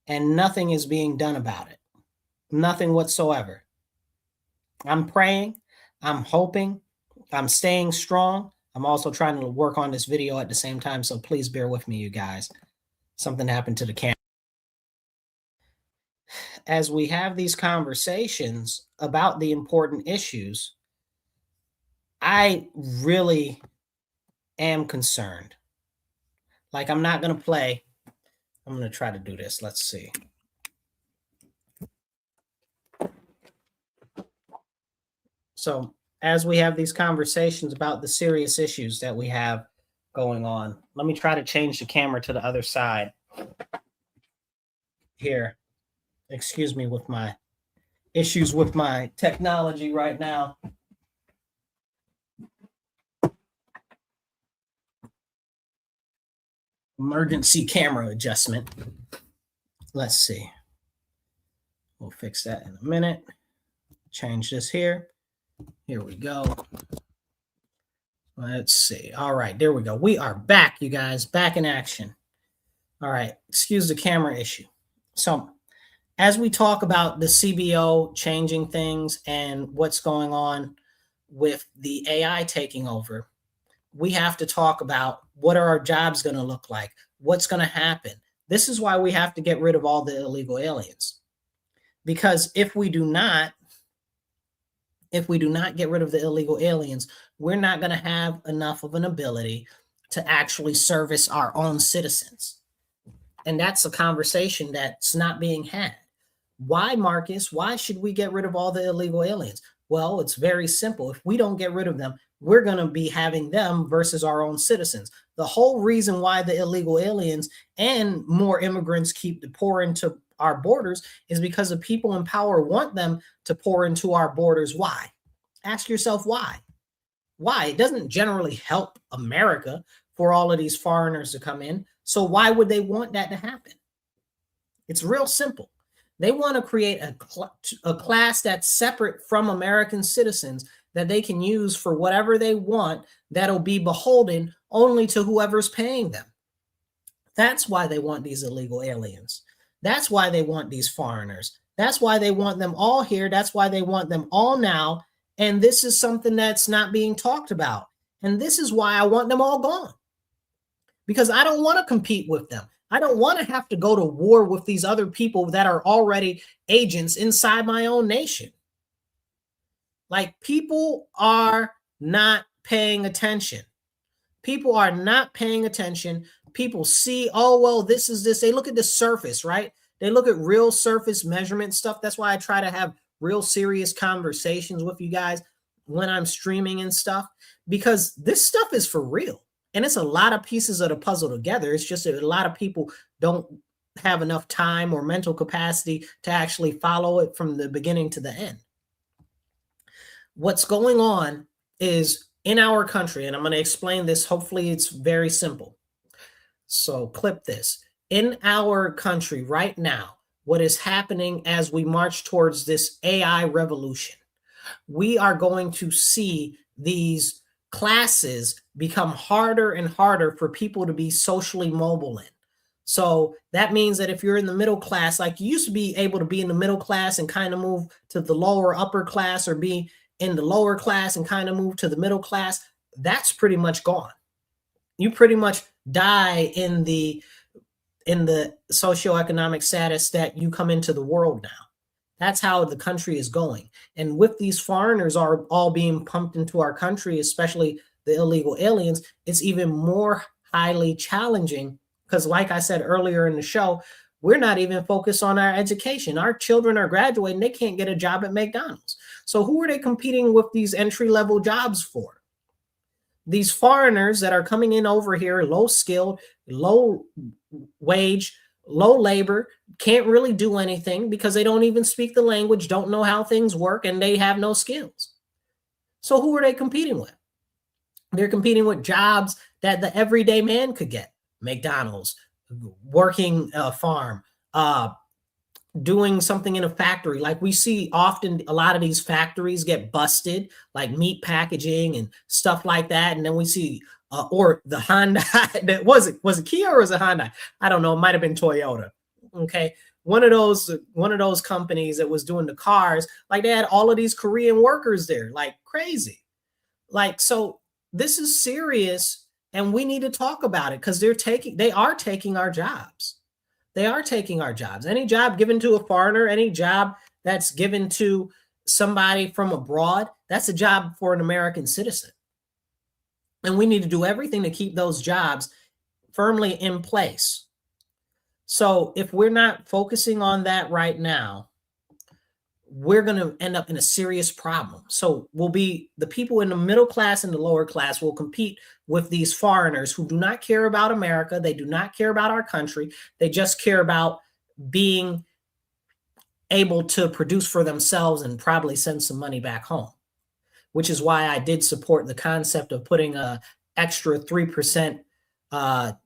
And nothing is being done about it. Nothing whatsoever. I'm praying. I'm hoping. I'm staying strong. I'm also trying to work on this video at the same time. So please bear with me, you guys. Something happened to the camera. As we have these conversations about the important issues, I really am concerned. Like, I'm not going to play. I'm going to try to do this. Let's see. So as we have these conversations about the serious issues that we have going on, let me try to change the camera to the other side here. Excuse me with my issues with my technology right now. Emergency camera adjustment. Let's see. We'll fix that in a minute. Change this here. Here we go. Let's see. All right, there we go. We are back, you guys, back in action. All right, excuse the camera issue. So as we talk about the CBO changing things and what's going on with the AI taking over, we have to talk about what are our jobs going to look like? What's going to happen? This is why we have to get rid of all the illegal aliens. Because if we do not get rid of the illegal aliens, we're not going to have enough of an ability to actually service our own citizens. And that's a conversation that's not being had. Why, Marcus? Why should we get rid of all the illegal aliens? Well, it's very simple. If we don't get rid of them, we're going to be having them versus our own citizens. The whole reason why the illegal aliens and more immigrants keep pouring into our borders is because the people in power want them to pour into our borders. Why? Ask yourself why. Why? It doesn't generally help America for all of these foreigners to come in. So why would they want that to happen? It's real simple. They want to create a class that's separate from American citizens that they can use for whatever they want, that'll be beholden only to whoever's paying them. That's why they want these illegal aliens. That's why they want these foreigners. That's why they want them all here. That's why they want them all now. And this is something that's not being talked about. And this is why I want them all gone. Because I don't want to compete with them. I don't want to have to go to war with these other people that are already agents inside my own nation. Like, people are not paying attention. People are not paying attention. People see, oh, well, this is this. They look at the surface, right? They look at real surface measurement stuff. That's why I try to have real serious conversations with you guys when I'm streaming and stuff, because this stuff is for real. And it's a lot of pieces of the puzzle together. It's just that a lot of people don't have enough time or mental capacity to actually follow it from the beginning to the end. What's going on is in our country, and I'm going to explain this. Hopefully it's very simple. So clip this. In our country right now, what is happening as we march towards this AI revolution, we are going to see these classes become harder and harder for people to be socially mobile in. So that means that if you're in the middle class, like you used to be able to be in the middle class and kind of move to the lower upper class, or be in the lower class and kind of move to the middle class, that's pretty much gone. You pretty much die in the socioeconomic status that you come into the world now. That's how the country is going. And with these foreigners are all being pumped into our country, especially the illegal aliens, it's even more highly challenging because, like I said earlier in the show, we're not even focused on our education. Our children are graduating. They can't get a job at McDonald's. So who are they competing with these entry-level jobs for? These foreigners that are coming in over here, low skilled, low wage, low labor, can't really do anything because they don't even speak the language, don't know how things work, and they have no skills. So who are they competing with? They're competing with jobs that the everyday man could get. McDonald's, working a farm, doing something in a factory. Like we see often, a lot of these factories get busted, like meat packaging and stuff like that. And then we see, or the Honda, that was it Kia or was it Honda? I don't know. It might've been Toyota. Okay. One of those companies that was doing the cars, like they had all of these Korean workers there, like crazy. Like, so this is serious and we need to talk about it because they are taking our jobs. They are taking our jobs. Any job given to a foreigner, any job that's given to somebody from abroad, that's a job for an American citizen. And we need to do everything to keep those jobs firmly in place. So if we're not focusing on that right now, we're going to end up in a serious problem. So the people in the middle class and the lower class will compete with these foreigners who do not care about America. They do not care about our country. They just care about being able to produce for themselves and probably send some money back home, which is why I did support the concept of putting a extra 3%, what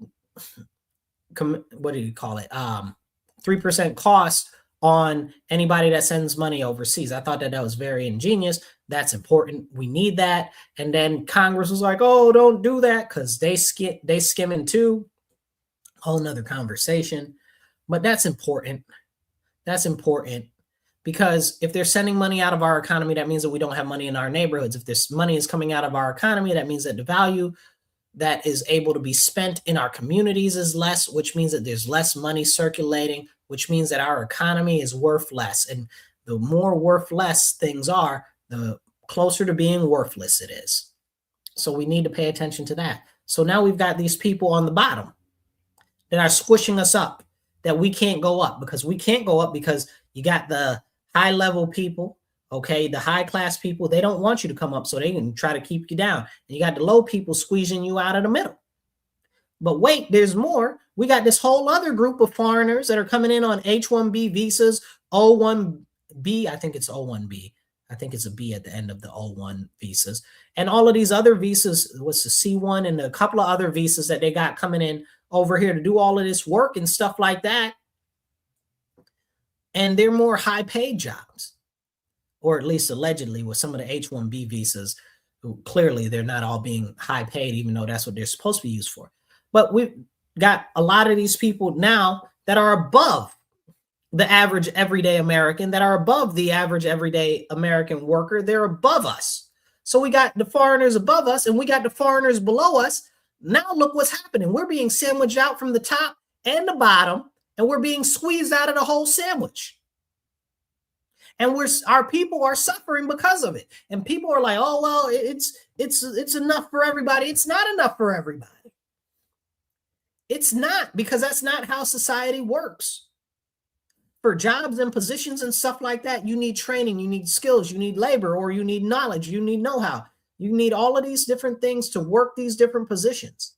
do you call it? 3% cost on anybody that sends money overseas. I thought that was very ingenious. That's important. We need that. And then Congress was like, oh, don't do that because they skimming too. Whole nother conversation. But that's important. That's important because if they're sending money out of our economy, that means that we don't have money in our neighborhoods. If this money is coming out of our economy, that means that the value that is able to be spent in our communities is less, which means that there's less money circulating, which means that our economy is worth less. And the more worth less things are, the closer to being worthless it is. So we need to pay attention to that. So now we've got these people on the bottom that are squishing us up, that we can't go up because you got the high level people, Okay, the high class people, they don't want you to come up, so they can try to keep you down. And you got the low people squeezing you out of the middle. But wait, there's more. We got this whole other group of foreigners that are coming in on H-1B visas, O-1B, I think it's O-1B. I think it's a B at the end of the O-1 visas. And all of these other visas, what's the C-1 and a couple of other visas that they got coming in over here to do all of this work and stuff like that. And they're more high-paid jobs, or at least allegedly with some of the H-1B visas, who clearly they're not all being high-paid, even though that's what they're supposed to be used for. But we've got a lot of these people now that are above the average everyday American, that are above the average everyday American worker. They're above us. So we got the foreigners above us and we got the foreigners below us. Now look what's happening. We're being sandwiched out from the top and the bottom, and we're being squeezed out of the whole sandwich. And our people are suffering because of it. And people are like, oh, well, it's enough for everybody. It's not enough for everybody. It's not, because that's not how society works. For jobs and positions and stuff like that, you need training, you need skills, you need labor, or you need knowledge, you need know-how. You need all of these different things to work these different positions.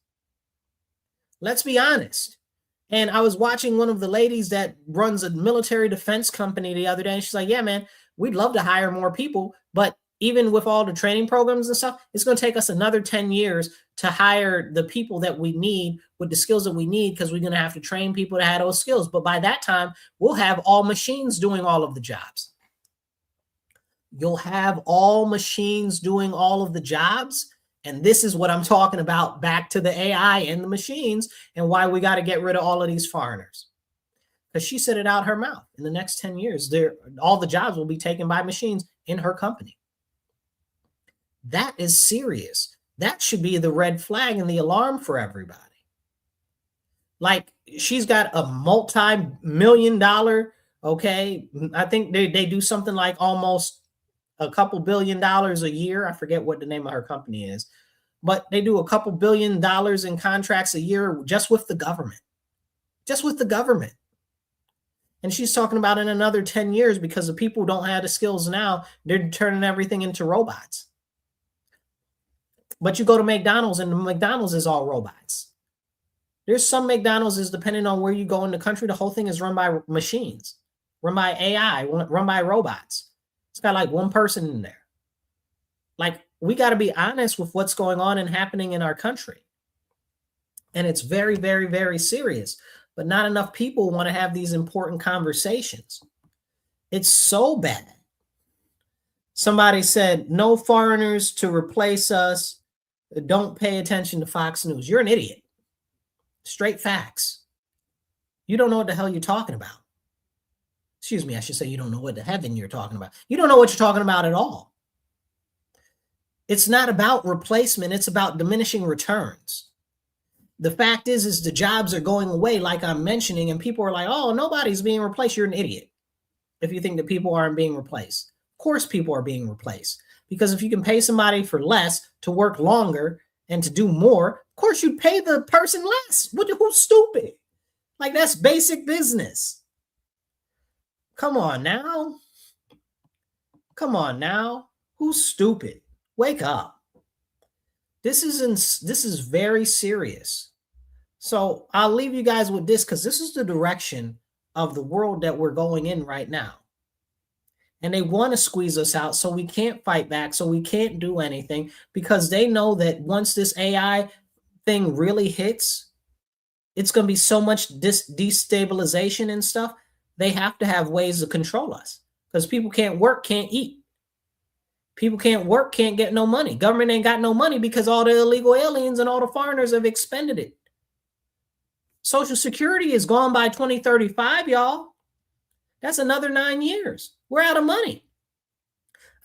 Let's be honest. And I was watching one of the ladies that runs a military defense company the other day, and she's like, yeah, man, we'd love to hire more people, but even with all the training programs and stuff, it's going to take us another 10 years to hire the people that we need with the skills that we need, because we're going to have to train people to have those skills. But by that time, we'll have all machines doing all of the jobs. You'll have all machines doing all of the jobs. And this is what I'm talking about, back to the AI and the machines, and why we got to get rid of all of these foreigners. Because she said it out her mouth. In the next 10 years, all the jobs will be taken by machines in her company. That is serious. That should be the red flag and the alarm for everybody. Like, she's got a multi-million-dollar, okay, I think they do something like almost a couple $1 billion a year. I forget what the name of her company is, but they do a couple $1 billion in contracts a year just with the government. Just with the government. And she's talking about in another 10 years, because the people who don't have the skills now, they're turning everything into robots. But you go to McDonald's, and the McDonald's is all robots. There's some McDonald's is, depending on where you go in the country, the whole thing is run by machines, run by AI, run by robots. It's got like one person in there. Like, we got to be honest with what's going on and happening in our country. And it's very, very, very serious. But not enough people want to have these important conversations. It's so bad. Somebody said, no foreigners to replace us. Don't pay attention to Fox News. You're an idiot. Straight facts. You don't know what the hell you're talking about. Excuse me, I should say you don't know what the heaven you're talking about. You don't know what you're talking about at all. It's not about replacement. It's about diminishing returns. The fact is the jobs are going away, like I'm mentioning, and people are like, oh, nobody's being replaced. You're an idiot if you think that people aren't being replaced. Of course people are being replaced, because if you can pay somebody for less to work longer and to do more, of course you'd pay the person less. Who's stupid? Like, that's basic business. Come on now. Come on now. Who's stupid? Wake up. This is very serious. So I'll leave you guys with this, because this is the direction of the world that we're going in right now. And they want to squeeze us out, so we can't fight back, so we can't do anything, because they know that once this AI thing really hits, it's going to be so much destabilization and stuff. They have to have ways to control us, because people can't work, can't eat. People can't work, can't get no money. Government ain't got no money because all the illegal aliens and all the foreigners have expended it. Social Security is gone by 2035, y'all. That's another 9 years. We're out of money.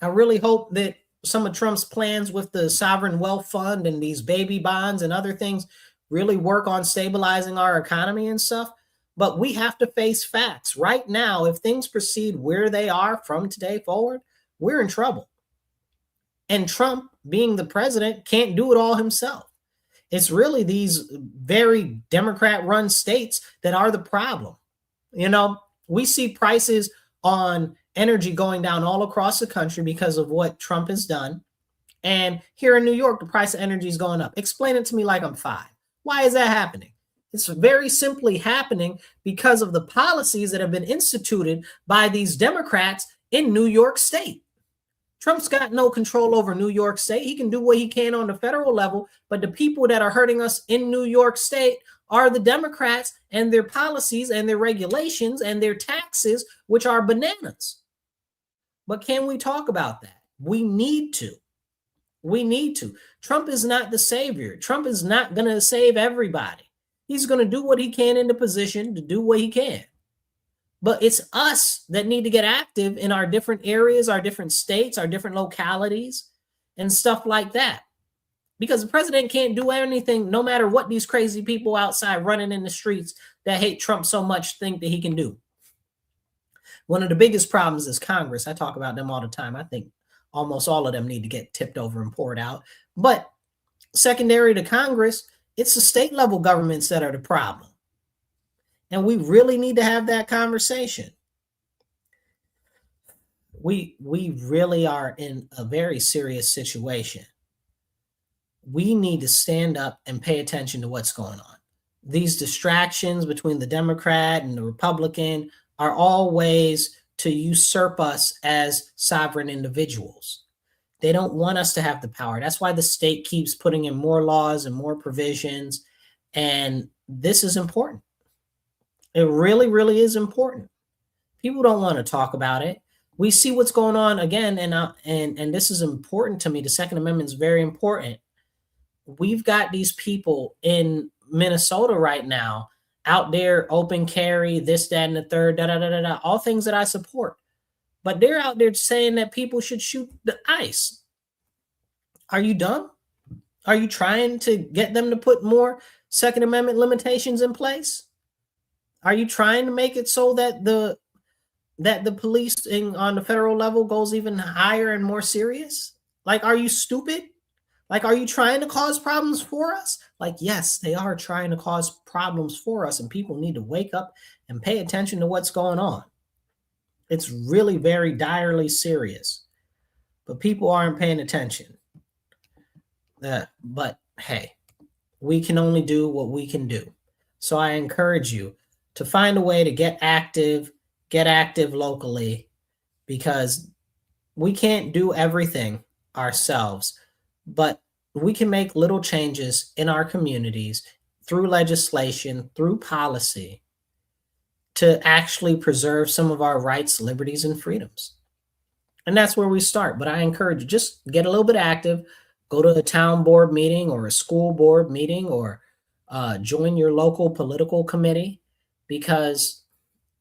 I really hope that some of Trump's plans with the sovereign wealth fund and these baby bonds and other things really work on stabilizing our economy and stuff. But we have to face facts. Right now, if things proceed where they are from today forward, we're in trouble. And Trump, being the president, can't do it all himself. It's really these very Democrat-run states that are the problem. You know, we see prices on energy going down all across the country because of what Trump has done. And here in New York, the price of energy is going up. Explain it to me like I'm five. Why is that happening? It's very simply happening because of the policies that have been instituted by these Democrats in New York State. Trump's got no control over New York State. He can do what he can on the federal level, but the people that are hurting us in New York State are the Democrats and their policies and their regulations and their taxes, which are bananas. But can we talk about that? We need to. We need to. Trump is not the savior. Trump is not going to save everybody. He's going to do what he can in the position to do what he can. But it's us that need to get active in our different areas, our different states, our different localities, and stuff like that. Because the president can't do anything, no matter what these crazy people outside running in the streets that hate Trump so much think that he can do. One of the biggest problems is Congress. I talk about them all the time. I think almost all of them need to get tipped over and poured out. But secondary to Congress, it's the state level governments that are the problem. And we really need to have that conversation. We really are in a very serious situation. We need to stand up and pay attention to what's going on. These distractions between the Democrat and the Republican are all ways to usurp us as sovereign individuals. They don't want us to have the power. That's why the state keeps putting in more laws and more provisions. And this is important. It really, really is important. People don't want to talk about it. We see what's going on again, and this is important to me. The Second Amendment is very important. We've got these people in Minnesota right now out there, open carry, this, that, and the third, all things that I support. But they're out there saying that people should shoot the ICE. Are you dumb? Are you trying to get them to put more Second Amendment limitations in place? Are you trying to make it so that the policing on the federal level goes even higher and more serious? Like, are you stupid? Like, are you trying to cause problems for us? Like, yes, they are trying to cause problems for us, and people need to wake up and pay attention to what's going on. It's really very direly serious, but people aren't paying attention. But hey, we can only do what we can do. So I encourage you to find a way to get active locally, because we can't do everything ourselves, but we can make little changes in our communities through legislation, through policy, to actually preserve some of our rights, liberties, and freedoms. And that's where we start. But I encourage you, just get a little bit active, go to a town board meeting or a school board meeting, or join your local political committee, because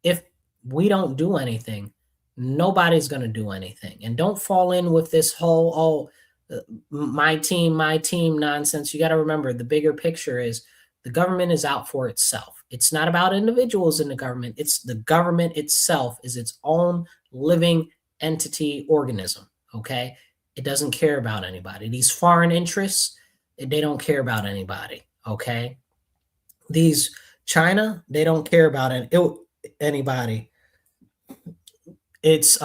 if we don't do anything, nobody's going to do anything. And don't fall in with this whole, my team nonsense. You got to remember, the bigger picture is the government is out for itself. It's not about individuals in the government. It's the government itself is its own living entity organism. Okay. It doesn't care about anybody. These foreign interests, they don't care about anybody. Okay. These China, they don't care about anybody. It's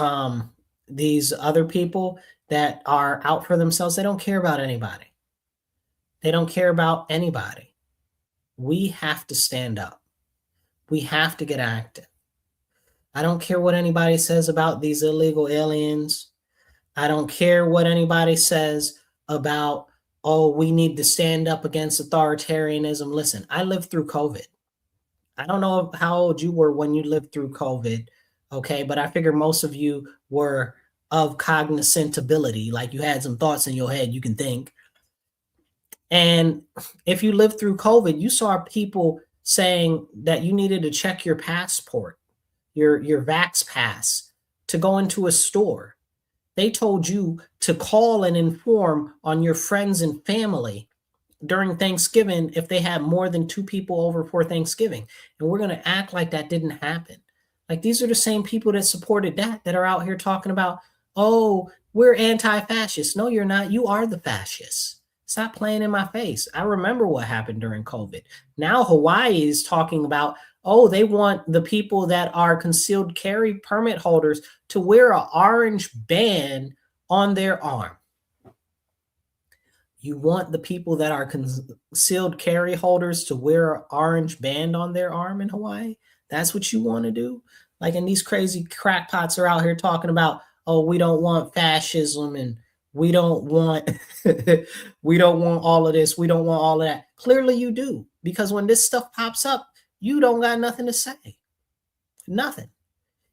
these other people that are out for themselves. They don't care about anybody. They don't care about anybody. We have to stand up. We have to get active. I don't care what anybody says about these illegal aliens. I don't care what anybody says about, oh, we need to stand up against authoritarianism. Listen, I lived through COVID. I don't know how old you were when you lived through COVID, okay? But I figure most of you were of cognizant ability, like you had some thoughts in your head, you can think. And if you lived through COVID, you saw people saying that you needed to check your passport, your Vax pass, to go into a store. They told you to call and inform on your friends and family during Thanksgiving if they had more than 2 people over for Thanksgiving. And we're going to act like that didn't happen. Like, these are the same people that supported that are out here talking about, oh, we're anti-fascist. No, you're not. You are the fascists. Stop playing in my face. I remember what happened during COVID. Now Hawaii is talking about, Oh, they want the people that are concealed carry permit holders to wear an orange band on their arm. You want the people that are concealed carry holders to wear an orange band on their arm in Hawaii? That's what you want to do? Like, and these crazy crackpots are out here talking about, oh, we don't want fascism and we don't want we don't want all of this, we don't want all of that. Clearly you do, because when this stuff pops up, you don't got nothing to say. Nothing.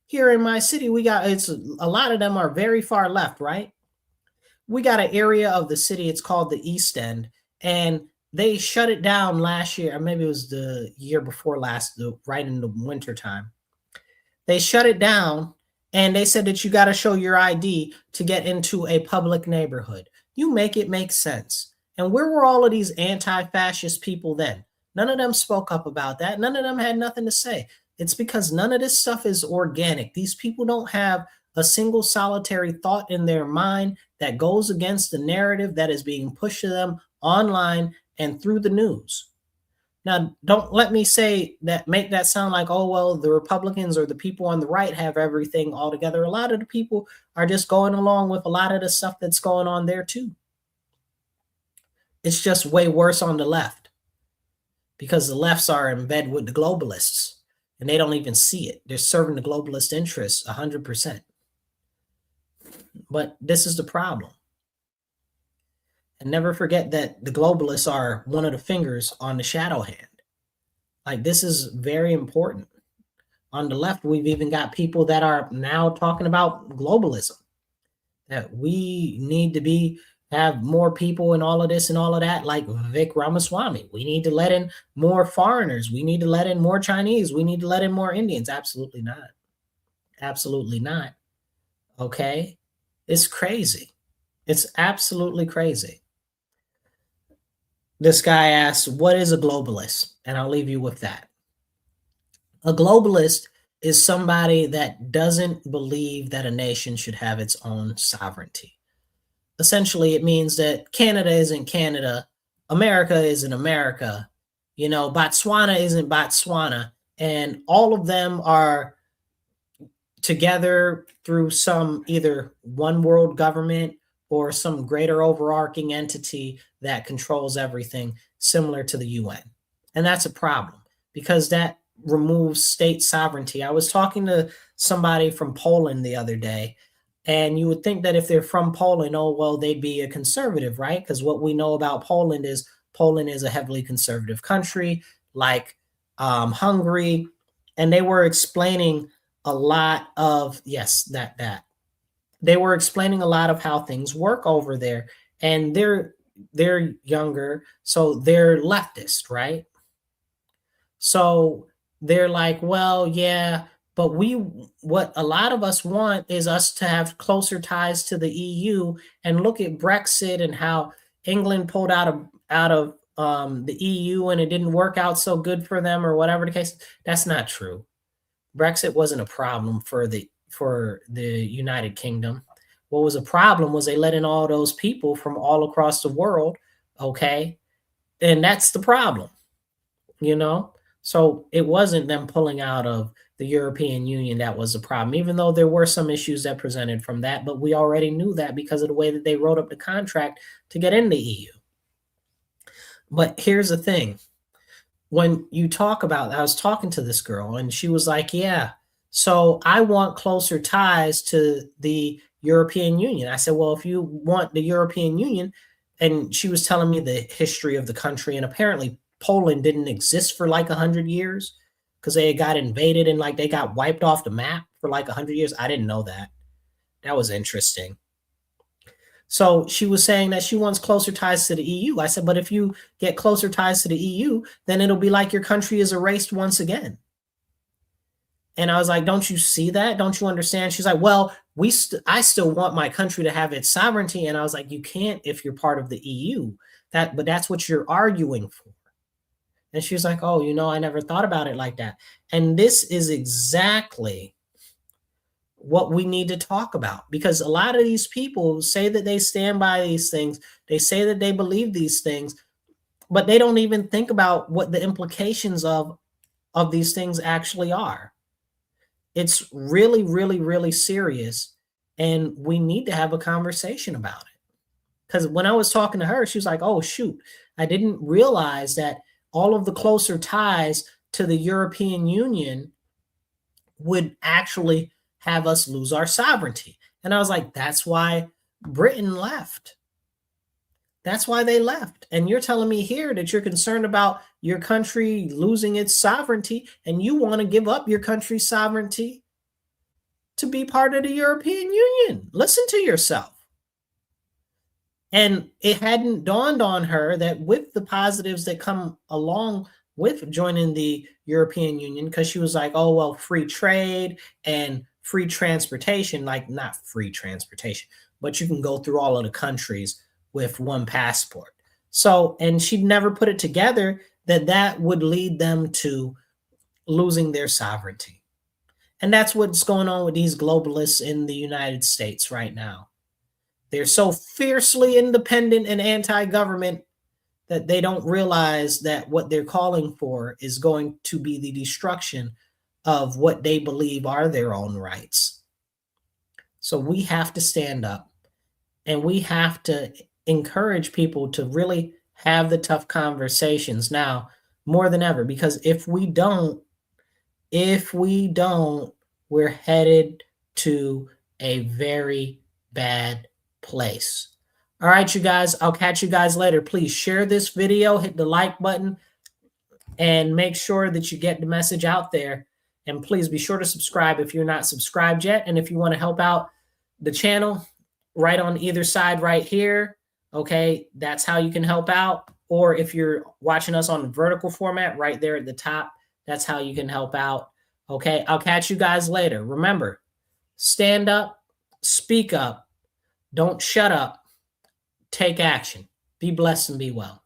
Here in my city, we got, it's a lot of them are very far left, right? We got an area of the city, it's called the East End, and they shut it down last year, or maybe it was the year before last, right in the winter time. They shut it down and they said that you got to show your ID to get into a public neighborhood. You make it make sense. And where were all of these anti-fascist people then? None of them spoke up about that. None of them had nothing to say. It's because none of this stuff is organic. These people don't have a single solitary thought in their mind that goes against the narrative that is being pushed to them online and through the news. Now, don't let me say that, make that sound like, oh, well, the Republicans or the people on the right have everything all together. A lot of the people are just going along with a lot of the stuff that's going on there too. It's just way worse on the left because the lefts are in bed with the globalists and they don't even see it. They're serving the globalist interests 100%. But this is the problem. And never forget that the globalists are one of the fingers on the shadow hand. Like, this is very important. On the left, we've even got people that are now talking about globalism, that we need to have more people in all of this and all of that, like Vic Ramaswamy. We need to let in more foreigners. We need to let in more Chinese. We need to let in more Indians. Absolutely not. Absolutely not. Okay? It's crazy. It's absolutely crazy. This guy asks, what is a globalist? And I'll leave you with that. A globalist is somebody that doesn't believe that a nation should have its own sovereignty. Essentially, it means that Canada isn't Canada, America isn't America, Botswana isn't Botswana, and all of them are together through some either one world government or some greater overarching entity that controls everything, similar to the UN. And that's a problem because that removes state sovereignty. I was talking to somebody from Poland the other day, and you would think that if they're from Poland, oh, well, they'd be a conservative, right? Because what we know about Poland is a heavily conservative country, like Hungary. And they were explaining a lot of, yes, that. They were explaining a lot of how things work over there. And they're younger, so they're leftist, right? So they're like, well, yeah, but what a lot of us want is us to have closer ties to the EU. And look at Brexit and how England pulled out of the EU and it didn't work out so good for them, or whatever the case. That's not true. Brexit wasn't a problem for the United Kingdom. What was a problem was they let in all those people from all across the world, okay? And that's the problem, So it wasn't them pulling out of the European Union that was the problem, even though there were some issues that presented from that, but we already knew that because of the way that they wrote up the contract to get in the EU. But here's the thing. When you talk about, I was talking to this girl and she was like, yeah, so I want closer ties to the European Union. I said, well, if you want the European Union, and she was telling me the history of the country, and apparently Poland didn't exist for like 100 years because they got invaded and like they got wiped off the map for like 100 years. I didn't know that. That was interesting. So she was saying that she wants closer ties to the EU. I said, but if you get closer ties to the EU, then it'll be like your country is erased once again. And I was like, don't you see that? Don't you understand? She's like, well, I still want my country to have its sovereignty. And I was like, you can't if you're part of the EU. But that's what you're arguing for. And she was like, oh, I never thought about it like that. And this is exactly what we need to talk about, because a lot of these people say that they stand by these things. They say that they believe these things, but they don't even think about what the implications of of these things actually are. It's really, really, really serious. And we need to have a conversation about it. Because when I was talking to her, she was like, oh, shoot, I didn't realize that all of the closer ties to the European Union would actually have us lose our sovereignty. And I was like, that's why Britain left. That's why they left. And you're telling me here that you're concerned about your country losing its sovereignty, and you want to give up your country's sovereignty to be part of the European Union. Listen to yourself. And it hadn't dawned on her that with the positives that come along with joining the European Union, because she was like, oh, well, free trade and free transportation, like not free transportation, but you can go through all of the countries with one passport. So, and she'd never put it together that that would lead them to losing their sovereignty. And that's what's going on with these globalists in the United States right now. They're so fiercely independent and anti-government that they don't realize that what they're calling for is going to be the destruction of what they believe are their own rights. So we have to stand up, and we have to encourage people to really have the tough conversations now more than ever, because if we don't, we're headed to a very bad place. All right, you guys, I'll catch you guys later. Please share this video, hit the like button, and make sure that you get the message out there. And please be sure to subscribe if you're not subscribed yet. And if you want to help out the channel, right on either side right here, okay, that's how you can help out. Or if you're watching us on the vertical format right there at the top, that's how you can help out. Okay, I'll catch you guys later. Remember, stand up, speak up, don't shut up, take action. Be blessed and be well.